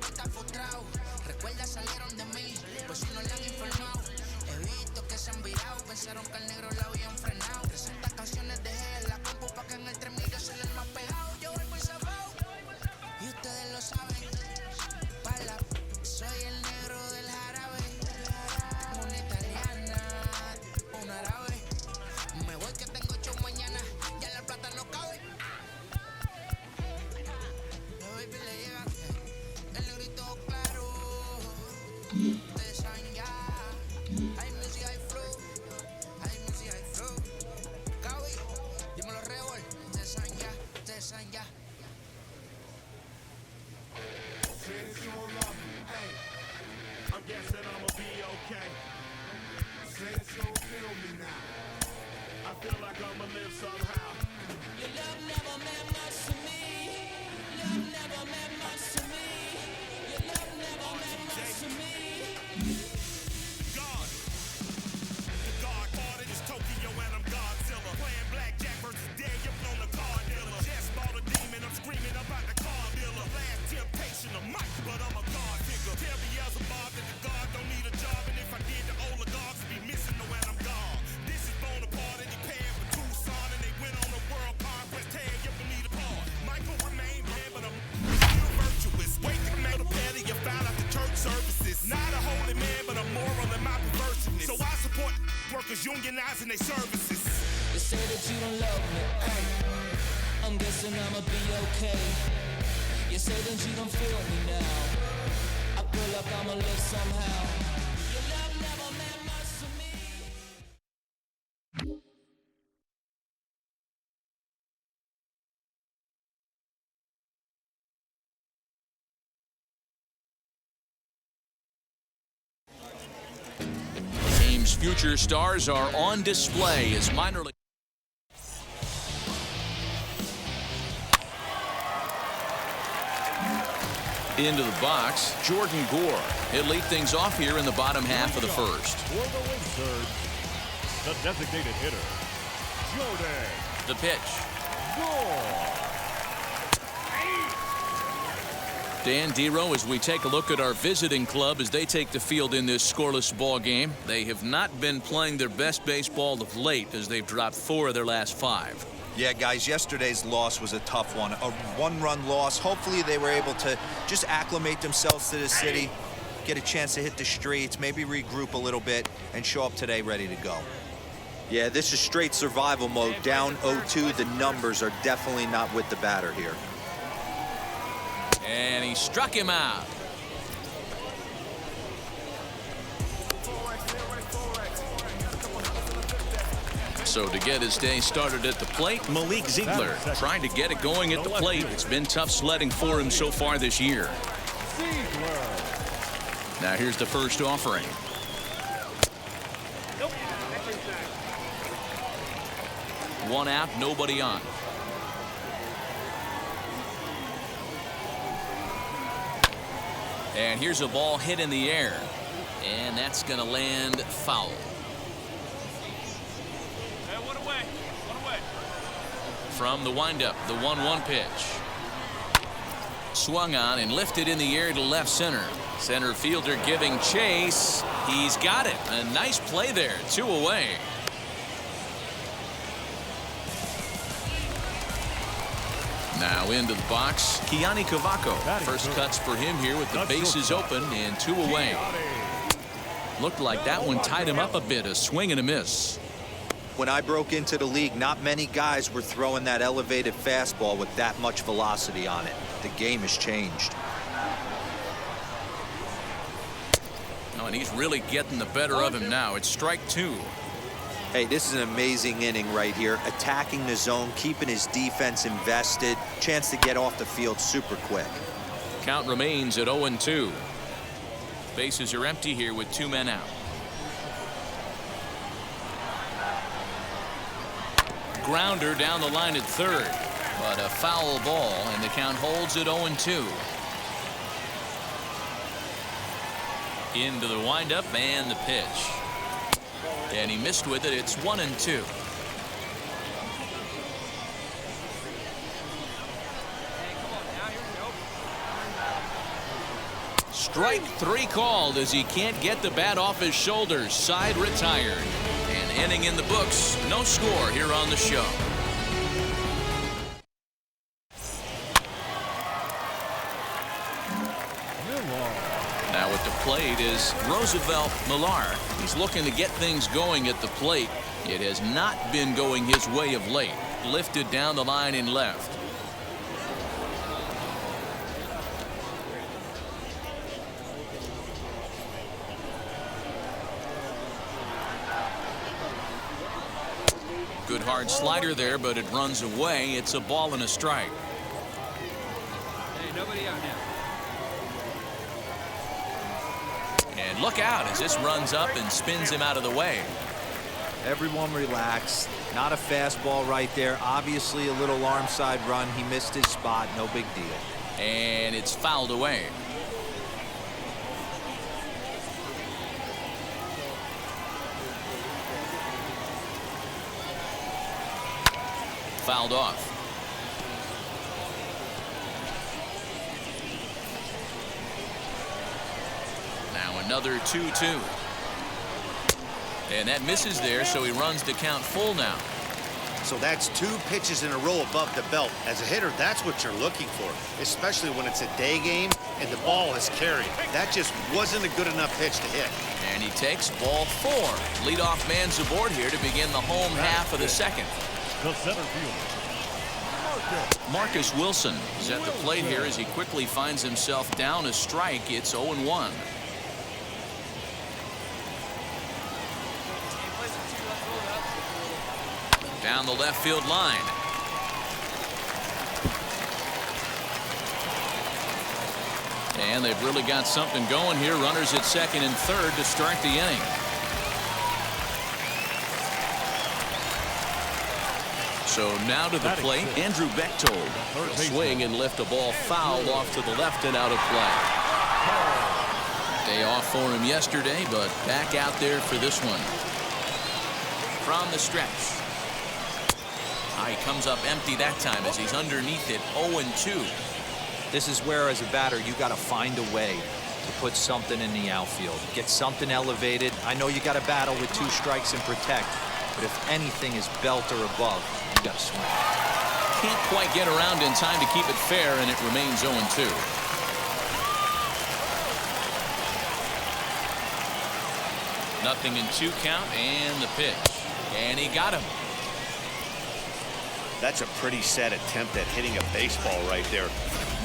Estás frustrado, recuerda salieron de mí, pues si no le han informado. He visto que se han virado, pensaron que al negro la habían frenado. 300 canciones dejé en la compu pa' que en el 3000 yo soy el más pegado. Yo voy muy zafado, y ustedes lo saben. Pala, soy el negro del jarabe. Una italiana, un árabe. Me voy unionizing their services. They say that you don't love me. I'm guessing I'ma be okay. You say that you don't feel me now. I feel like I'ma live somehow. Your love never meant much to me. The game's future stars are on display as minor league. Into the box, Jordan Gore. He'll lead things off here in the bottom half of the first. For the Wizards, the designated hitter, Jordan. The pitch. Gore. Dan Dero, as we take a look at our visiting club as they take the field in this scoreless ball game. They have not been playing their best baseball of late as they've dropped 4 of their last 5. Yeah, guys, yesterday's loss was a tough one. A one-run loss. Hopefully they were able to just acclimate themselves to the city, get a chance to hit the streets, maybe regroup a little bit, and show up today ready to go. Yeah, this is straight survival mode. Down 0-2. The numbers are definitely not with the batter here. And he struck him out. So to get his day started at the plate, Malik Ziegler trying to get it going at the plate. It's been tough sledding for him so far this year. Now here's the first offering. One out, nobody on. And here's a ball hit in the air. And that's going to land foul. From the windup, the 1-1 pitch. Swung on and lifted in the air to left center. Center fielder giving chase. He's got it. A nice play there. 2 away. Now into the box, Kiani Cavaco. First cuts for him here with the bases open and 2 away. Looked like that one tied him up a bit. A swing and a miss. When I broke into the league, not many guys were throwing that elevated fastball with that much velocity on it. The game has changed. Oh, and he's really getting the better of him now. It's strike 2. Hey, this is an amazing inning right here. Attacking the zone, keeping his defense invested. Chance to get off the field super quick. Count remains at 0-2. Bases are empty here with 2 men out. Grounder down the line at third, but a foul ball, and the count holds at 0-2. Into the windup and the pitch. And he missed with it. It's 1-2. Strike 3 called as he can't get the bat off his shoulders. Side retired. An inning in the books. No score here on the show. Now at the plate is Roosevelt Millar. He's looking to get things going at the plate. It has not been going his way of late. Lifted down the line in left. Good hard slider there, but it runs away. It's a ball and a strike. Hey, nobody out now. And look out as this runs up and spins him out of the way. Everyone relax. Not a fastball right there. Obviously a little arm side run. He missed his spot. No big deal. And it's fouled away. Fouled off. Now another 2-2. And that misses there, so he runs the count full now. So that's 2 pitches in a row above the belt. As a hitter, that's what you're looking for, especially when it's a day game. and the ball has carried. That just wasn't a good enough pitch to hit. And he takes ball 4. Leadoff man's aboard here to begin the home half of the second. The center fielder, Marcus Wilson is at the plate here as he quickly finds himself down a strike. It's 0-1. Down the left field line. And they've really got something going here. Runners at second and third to start the inning. So now to the plate, Andrew Bechtold. He'll swing and lift a ball foul off to the left and out of play. Day off for him yesterday, but back out there for this one. From the stretch. He comes up empty that time as he's underneath it, 0-2. This is where, as a batter, you got to find a way to put something in the outfield. Get something elevated. I know you got to battle with 2 strikes and protect, but if anything is belt or above, you got to swing. Can't quite get around in time to keep it fair, and it remains 0-2. Nothing in 2 count, and the pitch. And he got him. That's a pretty sad attempt at hitting a baseball right there.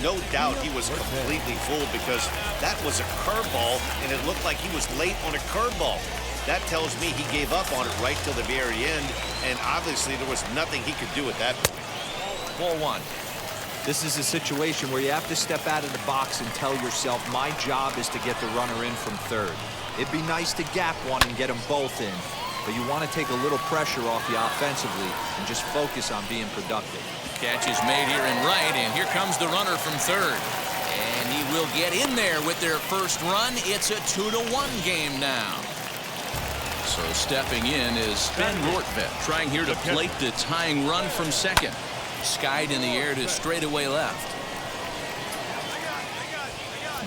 No doubt he was completely fooled because that was a curveball, and it looked like he was late on a curveball. That tells me he gave up on it right till the very end, and obviously there was nothing he could do at that point. Ball 1. This is a situation where you have to step out of the box and tell yourself, my job is to get the runner in from third. It'd be nice to gap one and get them both in, but you want to take a little pressure off you offensively and just focus on being productive. Catch is made here in right, and here comes the runner from third. And he will get in there with their first run. It's a 2-1 game now. So stepping in is Ben Rortvedt, trying here to plate the tying run from second. Skied in the air to straightaway left.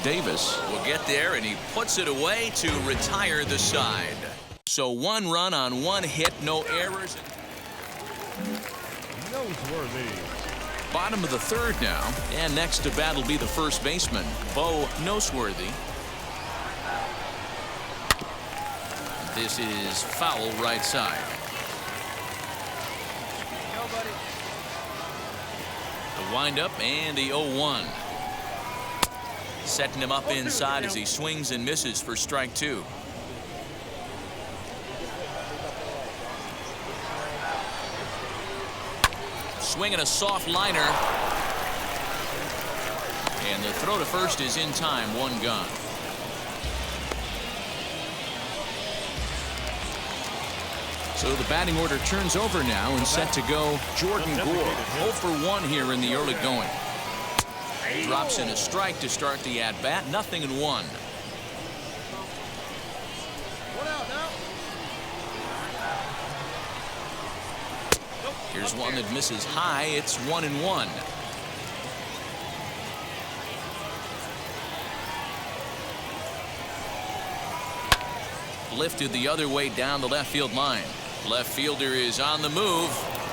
Davis will get there, and he puts it away to retire the side. So 1 run on 1 hit, no errors. Noseworthy. Bottom of the third now, and next to bat will be the first baseman, Bo Noseworthy. This is foul right side. The windup and the 0-1. Setting him up inside as he swings and misses for strike 2. Swinging a soft liner. And the throw to first is in time, 1 gone. So the batting order turns over now and set to go Jordan Gore. 0 for 1 here in the early going. Drops in a strike to start the at-bat. 0-1. Here's one that misses high. It's 1-1. Lifted the other way down the left field line. Left fielder is on the move.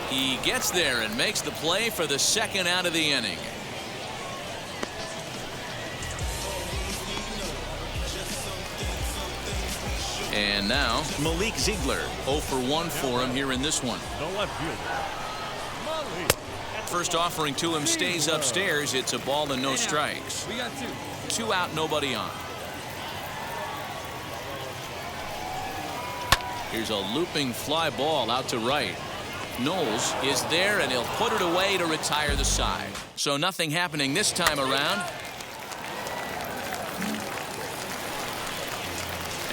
He gets there and makes the play for the second out of the inning. And now Malik Ziegler, 0 for 1 for him here in this one. The left fielder, Malik. First offering to him stays upstairs. It's a ball and no strikes. We got 2. 2 out, nobody on. Here's a looping fly ball out to right. Knowles is there, and he'll put it away to retire the side. So nothing happening this time around.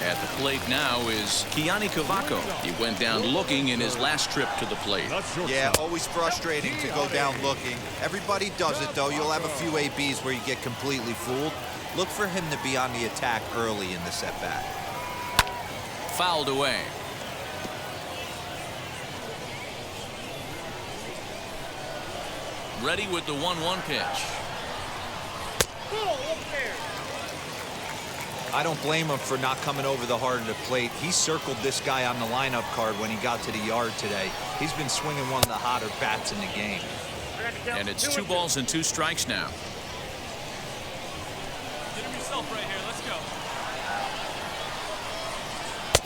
At the plate now is Kiani Cavaco. He went down looking in his last trip to the plate. Yeah, always frustrating to go down looking. Everybody does it, though. You'll have a few ABs where you get completely fooled. Look for him to be on the attack early in the at-bat. Fouled away. Ready with the 1-1 pitch. I don't blame him for not coming over the heart of the plate. He circled this guy on the lineup card when he got to the yard today. He's been swinging one of the hotter bats in the game. And it's 2 balls and 2 strikes now. Get him yourself right here. Let's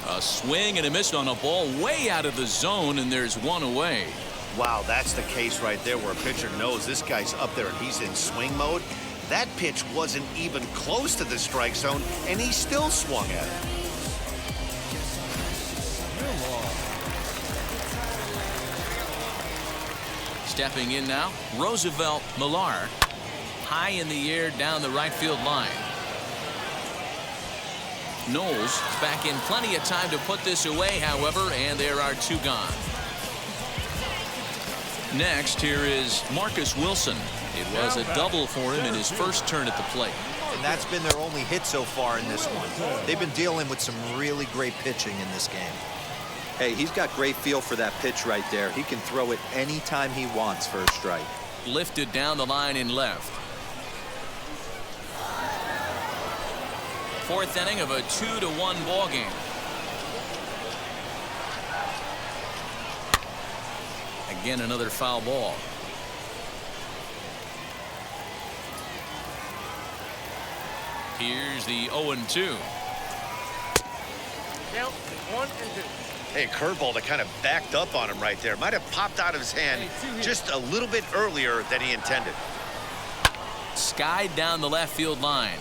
go. A swing and a miss on a ball way out of the zone, and there's one away. Wow, that's the case right there where a pitcher knows this guy's up there and he's in swing mode. That pitch wasn't even close to the strike zone, and he still swung at it. Stepping in now, Roosevelt Millar. High in the air down the right field line. Knowles is back in plenty of time to put this away, however, and there are two gone. Next, here is Marcus Wilson. It was a double for him in his first turn at the plate. And that's been their only hit so far in this one. They've been dealing with some really great pitching in this game. Hey, he's got great feel for that pitch right there. He can throw it anytime he wants for a strike. Lifted down the line in left. Fourth inning of a 2-1 ball game. Again, another foul ball. Here's the 0-2. Count 1 and 2. Hey, curveball that kind of backed up on him right there. Might have popped out of his hand just a little bit earlier than he intended. Skied down the left field line.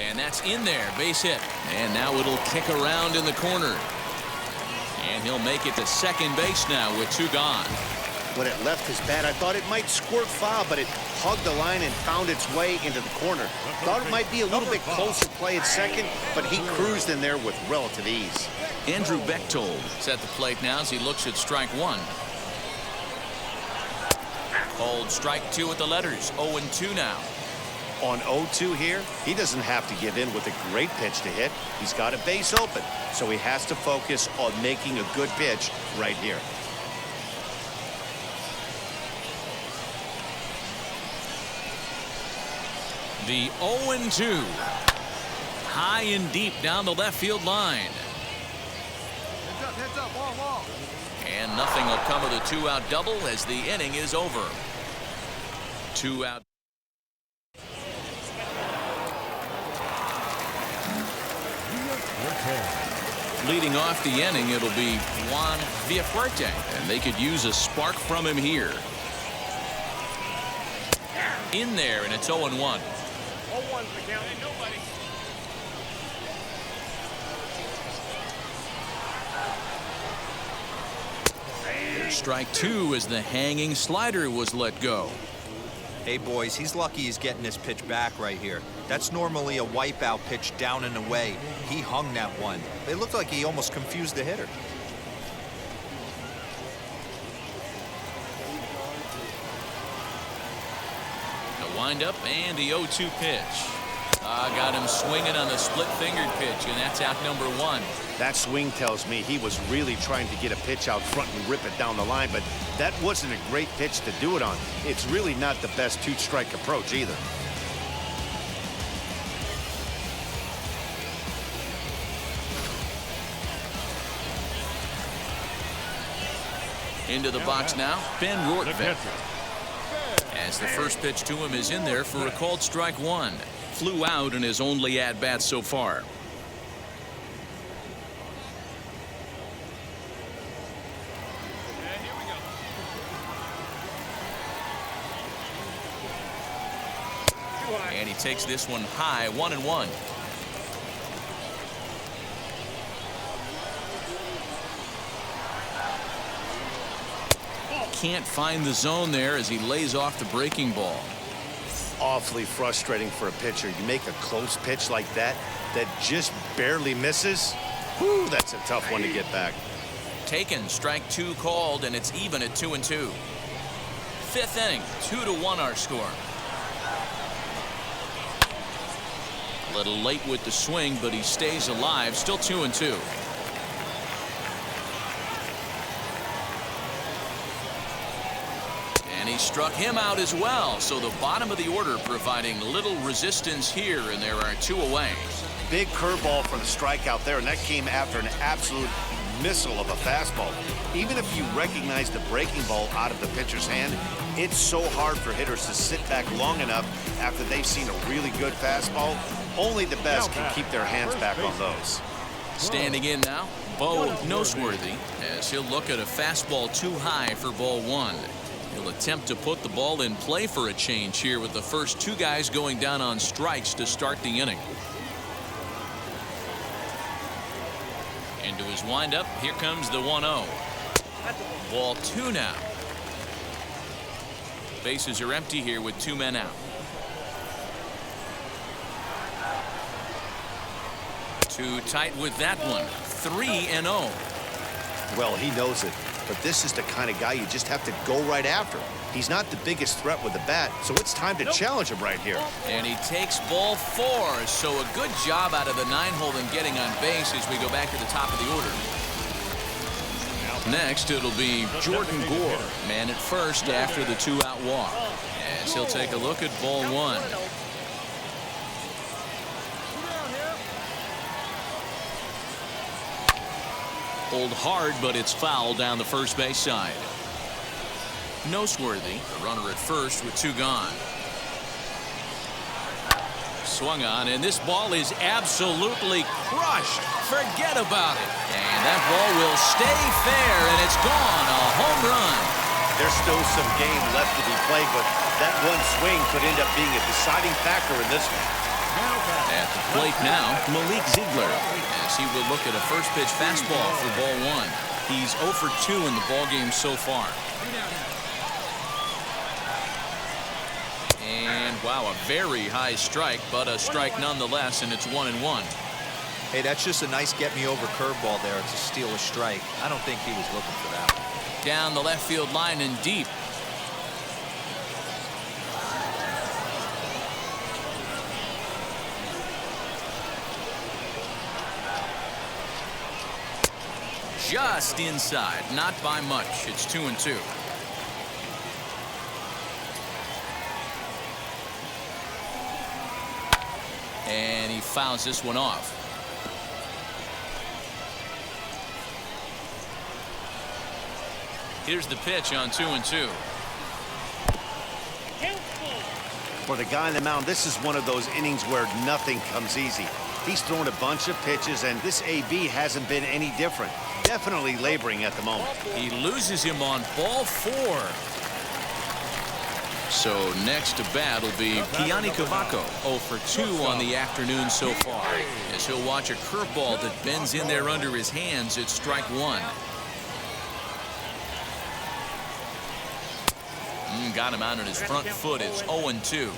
And that's in there, base hit. And now it'll kick around in the corner. And he'll make it to second base now with two gone. When it left his bat, I thought it might squirt foul, but it hugged the line and found its way into the corner. Thought it might be a little bit closer play at second, but he cruised in there with relative ease. Andrew Bechtold is at the plate now as he looks at strike one. Called strike two with the letters. 0-2 now. On 0-2 here, he doesn't have to give in with a great pitch to hit. He's got a base open, so he has to focus on making a good pitch right here. The 0-2. High and deep down the left field line. Heads up, wall. And nothing will come of the two-out double as the inning is over. Two out. Leading off the inning, it'll be Juan Villafuerte, and they could use a spark from him here. In there, and it's 0-1. 0-1's the count. Hey, nobody. There's strike two as the hanging slider was let go. Hey, boys, he's lucky he's getting this pitch back right here. That's normally a wipeout pitch down and away. He hung that one. It looked like he almost confused the hitter. The windup and the 0-2 pitch. Got him swinging on the split-fingered pitch, and that's out number one. That swing tells me he was really trying to get a pitch out front and rip it down the line, but that wasn't a great pitch to do it on. It's really not the best two-strike approach either. Into the box now, Ben Rortvedt. As the first pitch to him is in there for a called strike one. Flew out in his only at-bat so far. And he takes this one high, 1-1. Can't find the zone there as he lays off the breaking ball. Awfully frustrating for a pitcher. You make a close pitch like that just barely misses. Whew, that's a tough one to get back. Taken, strike two called, and it's even at 2-2. Fifth inning, 2-1 our score. A little late with the swing, but he stays alive. Still 2-2. And he struck him out as well. So the bottom of the order providing little resistance here, and there are two away. Big curveball for the strikeout there, and that came after an absolute missile of a fastball. Even if you recognize the breaking ball out of the pitcher's hand, it's so hard for hitters to sit back long enough after they've seen a really good fastball. Only the best can keep their hands back on those. Standing in now, Bo Noseworthy, as he'll look at a fastball too high for ball one. He'll attempt to put the ball in play for a change here with the first two guys going down on strikes to start the inning. Into his windup, here comes the 1-0. Ball two now. Bases are empty here with two men out. 2 tight with that one. 3-0. Well, he knows it, but this is the kind of guy you just have to go right after. He's not the biggest threat with the bat, so it's time to challenge him right here. And he takes ball 4, so a good job out of the 9-hole in getting on base as we go back to the top of the order. Next, it'll be Jordan Gore, man at first after the 2-out walk, as he'll take a look at ball 1. Pulled hard, but it's foul down the first base side. Noseworthy, the runner at first with 2 gone. Swung on, and this ball is absolutely crushed. Forget about it. And that ball will stay fair, and it's gone. A home run. There's still some game left to be played, but that one swing could end up being a deciding factor in this one. At the plate now, Malik Ziegler, as he will look at a first pitch fastball for ball 1. He's 0 for 2 in the ball game so far. And wow, a very high strike, but a strike nonetheless, and it's 1-1. Hey, that's just a nice get-me-over curveball there to steal a strike. I don't think he was looking for that one. Down the left field line and deep. Just inside, not by much. It's 2-2. And he fouls this one off. Here's the pitch on 2-2. For the guy on the mound, this is one of those innings where nothing comes easy. He's thrown a bunch of pitches, and this AB hasn't been any different. Definitely laboring at the moment. He loses him on ball 4. So next to bat will be Kiani Cavaco, 0 for 2 on the afternoon so far, as he'll watch a curveball that bends in there under his hands at strike 1. Got him out on his front foot. It's 0-2.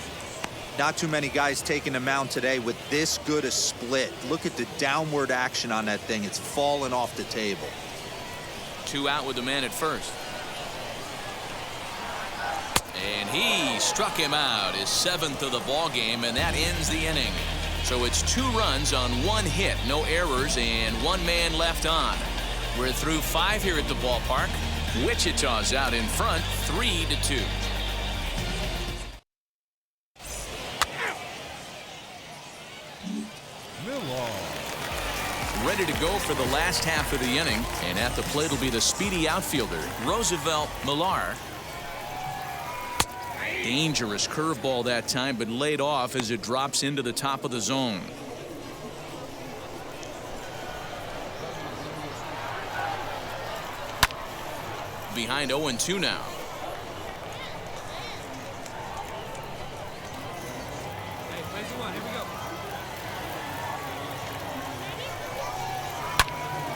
Not too many guys taking the mound today with this good a split. Look at the downward action on that thing. It's falling off the table. 2 out with the man at first. And he struck him out, his 7th of the ball game, and that ends the inning. So it's 2 runs on 1 hit, no errors, and 1 man left on. We're through 5 here at the ballpark. Wichita's out in front, 3-2. Ready to go for the last half of the inning, and at the plate will be the speedy outfielder, Roosevelt Millar. Dangerous curveball that time, but laid off as it drops into the top of the zone. Behind 0-2 now.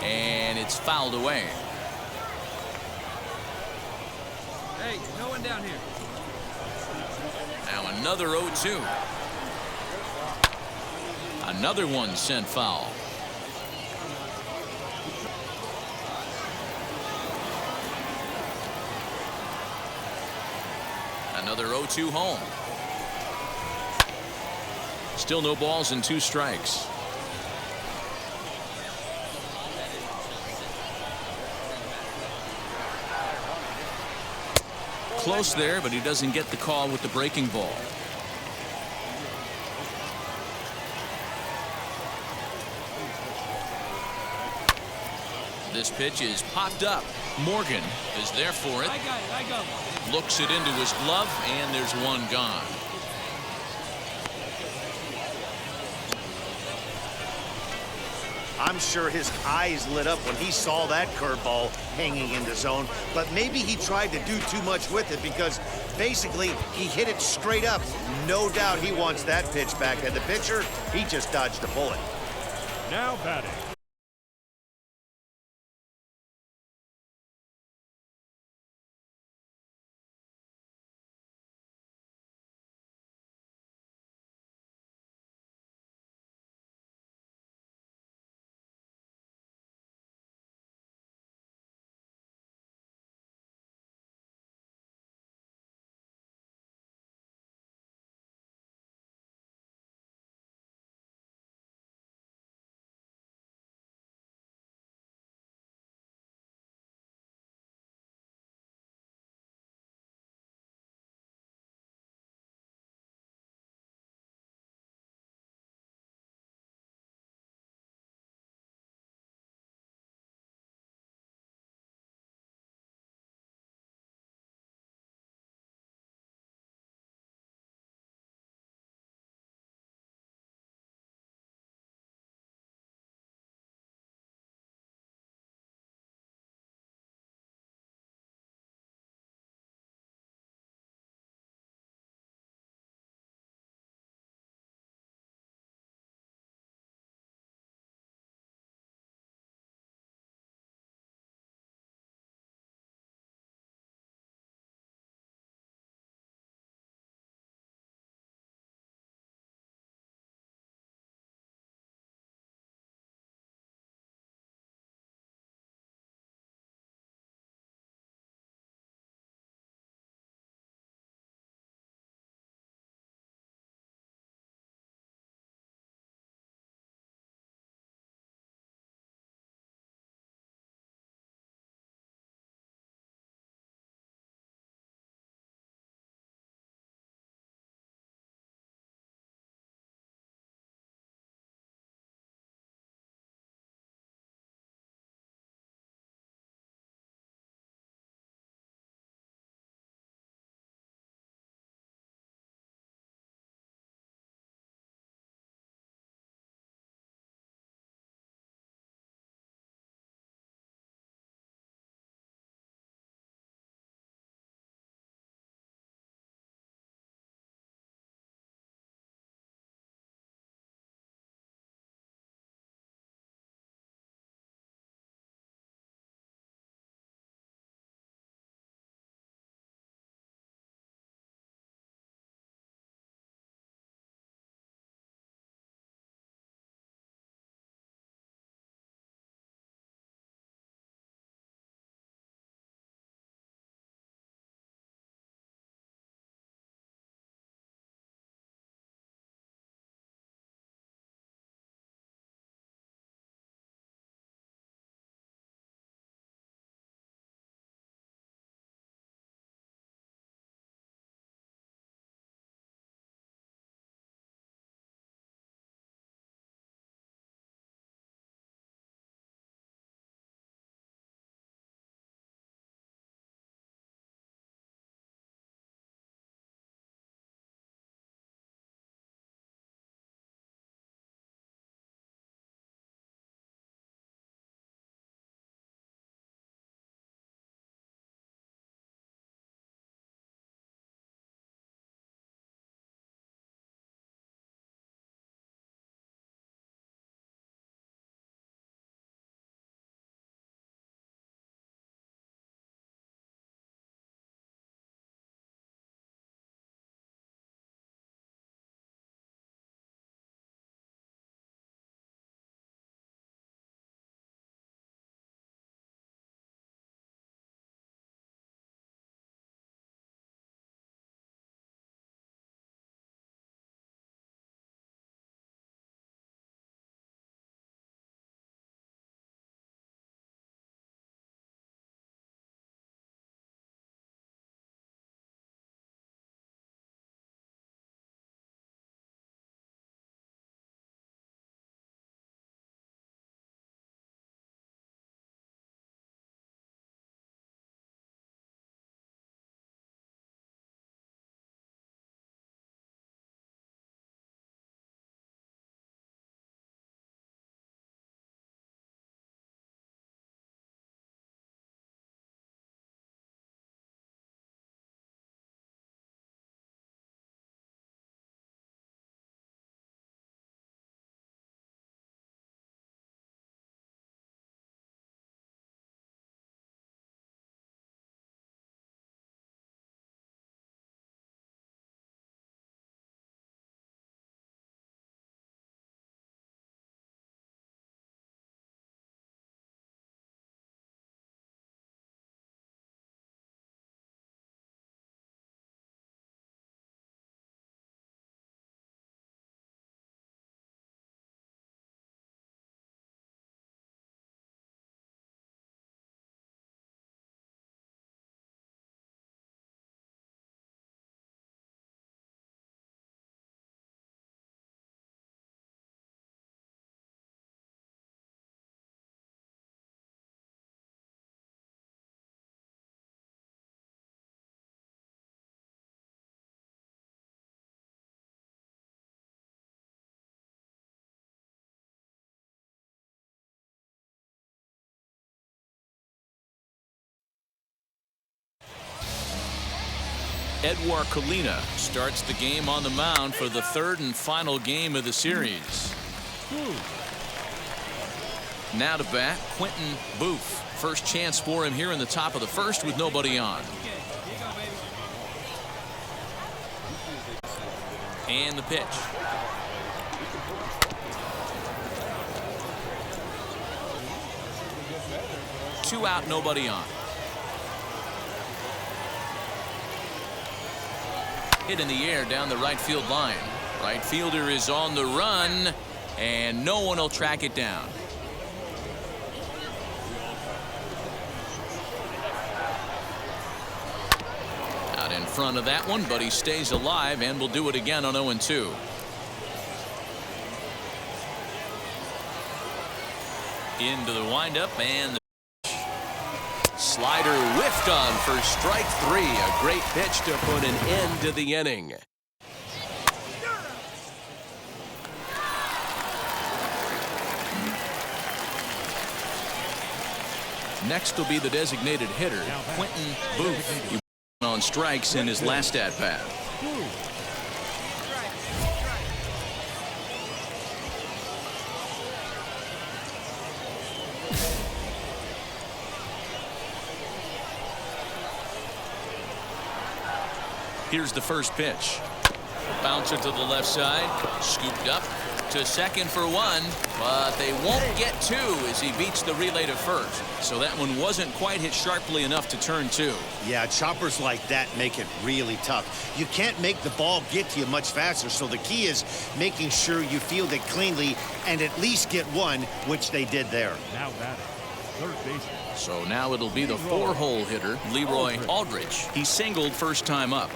And it's fouled away. Hey, no one down here. Now another 0-2. Another one sent foul. Another 0-2 home. Still no balls and 2 strikes. Close there, but he doesn't get the call with the breaking ball. This pitch is popped up. Morgan is there for it. I got it. I got it. Looks it into his glove, and there's one gone. I'm sure his eyes lit up when he saw that curveball hanging in the zone, but maybe he tried to do too much with it because basically he hit it straight up. No doubt he wants that pitch back, and the pitcher, he just dodged a bullet. Now batting, Edouard Colina starts the game on the mound for the third and final game of the series. Now to bat, Quentin Booth. First chance for him here in the top of the first with nobody on. And the pitch. Two out, nobody on. Hit in the air down the right field line. Right fielder is on the run, and no one will track it down. Out in front of that one, but he stays alive and will do it again on 0-2. Into the windup, and the slider whiffed on for strike three. A great pitch to put an end to the inning. Next will be the designated hitter, Quentin Booth. He went on strikes in his last at-bat. Here's the first pitch. Bouncer to the left side. Scooped up to second for one, but they won't get two as he beats the relay to first. So that one wasn't quite hit sharply enough to turn two. Yeah, choppers like that make it really tough. You can't make the ball get to you much faster, so the key is making sure you field it cleanly and at least get one, which they did there. Now batting, third baseman. So now it'll be the four-hole hitter, Leroy Aldridge. He singled first time up.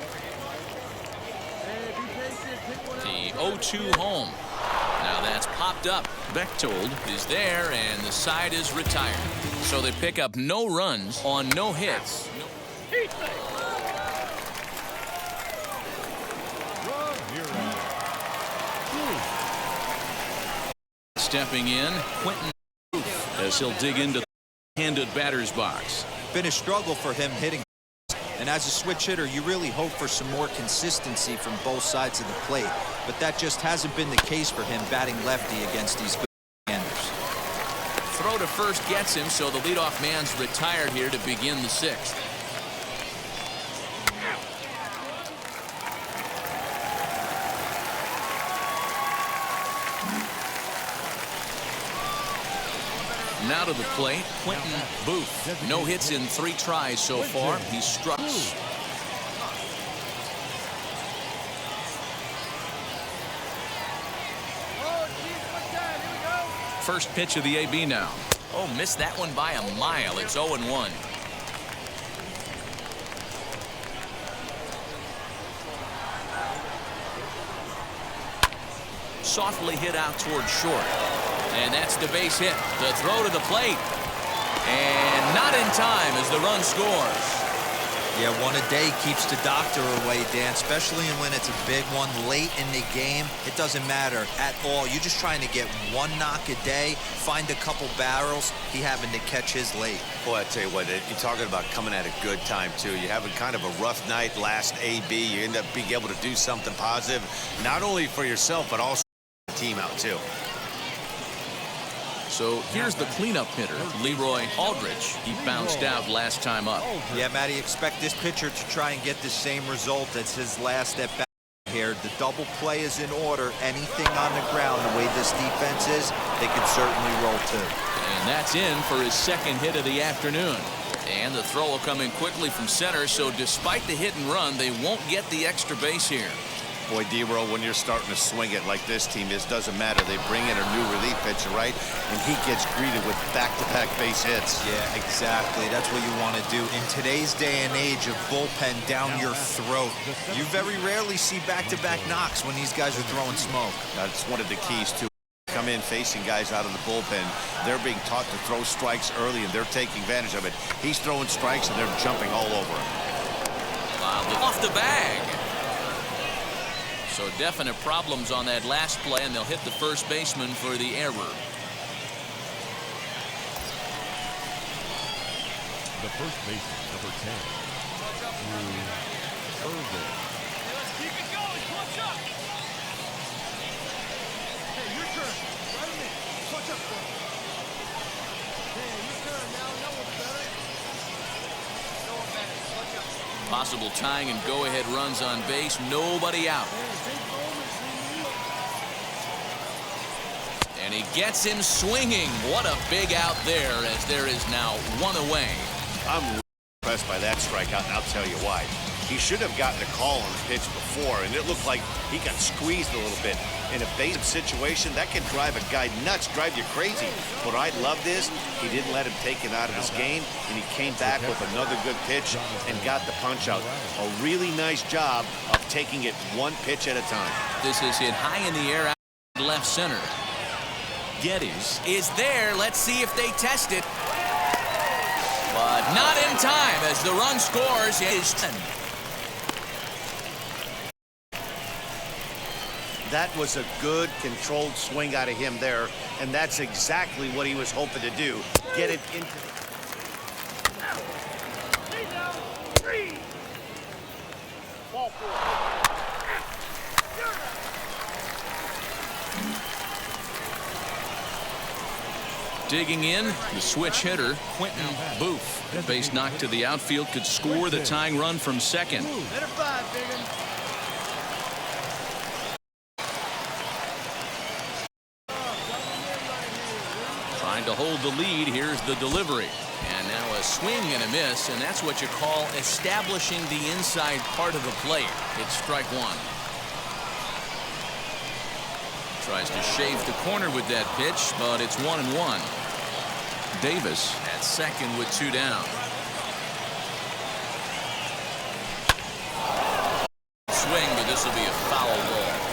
The 0-2 home. Now that's popped up. Bechtold is there, and the side is retired. So they pick up no runs on no hits. Stepping in, Quentin Booth, as he'll dig into the handed batter's box. Been a struggle for him hitting. And as a switch hitter, you really hope for some more consistency from both sides of the plate. But that just hasn't been the case for him batting lefty against these good handers. Throw to first gets him, so the leadoff man's retired here to begin the sixth. Now to the plate, Quentin Booth. No hits in 3 tries so far. He struck. First pitch of the AB now. Oh, missed that one by a mile. It's 0-1. Softly hit out toward short. And that's the base hit. The throw to the plate. And not in time as the run scores. Yeah, one a day keeps the doctor away, Dan, especially when it's a big one late in the game. It doesn't matter at all. You're just trying to get one knock a day, find a couple barrels. He happened to catch his late. Boy, I tell you what, you're talking about coming at a good time, too. You're having kind of a rough night last AB. You end up being able to do something positive, not only for yourself, but also the team out, too. So here's the cleanup hitter, Leroy Aldridge. He bounced out last time up. Yeah, Matty, expect this pitcher to try and get the same result as his last at bat here. The double play is in order. Anything on the ground, the way this defense is, they could certainly roll too. And that's in for his second hit of the afternoon. And the throw will come in quickly from center, so despite the hit and run, they won't get the extra base here. Boy, D-Roll, when you're starting to swing it like this team is, doesn't matter. They bring in a new relief pitcher, right? And he gets greeted with back-to-back base hits. Yeah, exactly. That's what you want to do. In today's day and age of bullpen down your throat, you very rarely see back-to-back knocks when these guys are throwing smoke. That's one of the keys, too. Come in facing guys out of the bullpen. They're being taught to throw strikes early, and they're taking advantage of it. He's throwing strikes, and they're jumping all over him. Off the bag. So definite problems on that last play, and they'll hit the first baseman for the error. The first baseman, number 10, Let's keep it going. Punch up. Hey, your turn. Right on in. Punch up, bro. Hey, your turn now. No one's better. No one better. Punch up. Possible tying and go-ahead runs on base. Nobody out. And he gets him swinging. What a big out there, as there is now one away. I'm really impressed by that strikeout, and I'll tell you why. He should have gotten a call on the pitch before, and it looked like he got squeezed a little bit. In a base situation, that can drive a guy nuts, drive you crazy. But I love this. He didn't let him take it out of his game, and he came back with another good pitch and got the punch out. A really nice job of taking it one pitch at a time. This is hit high in the air out left center. Geddes is there. Let's see if they test it. But not in time, as the run scores is 10. That was a good, controlled swing out of him there, and that's exactly what he was hoping to do. Get it into the... Ball four. Digging in, the switch hitter, Quentin Booth. The base knock to the outfield could score the tying run from second. Let her fly, Biggin. Trying to hold the lead. Here's the delivery. And now a swing and a miss, and that's what you call establishing the inside part of the plate. It's strike one. Tries to shave the corner with that pitch, but it's 1-1. Davis at second with two down. Swing, but this will be a foul ball.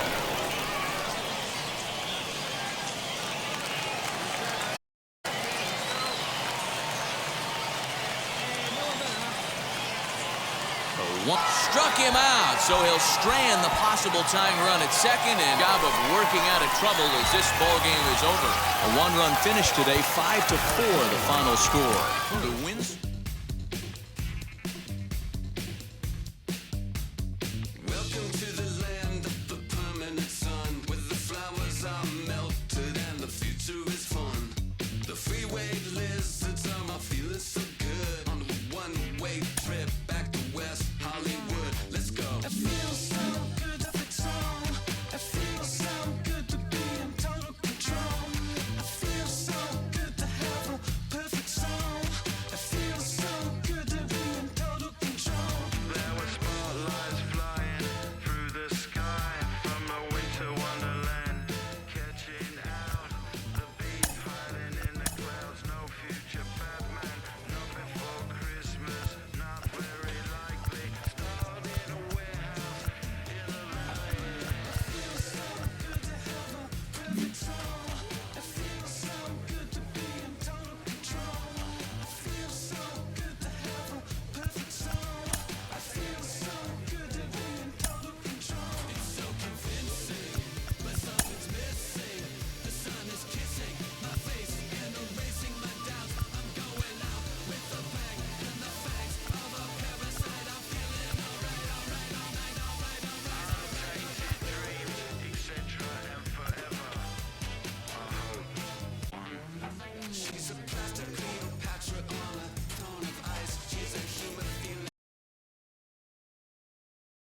Struck him out, so he'll strand the possible tying run at second, and job of working out of trouble as this ball game is over. A one-run finish today, 5-4 the final score. The wins.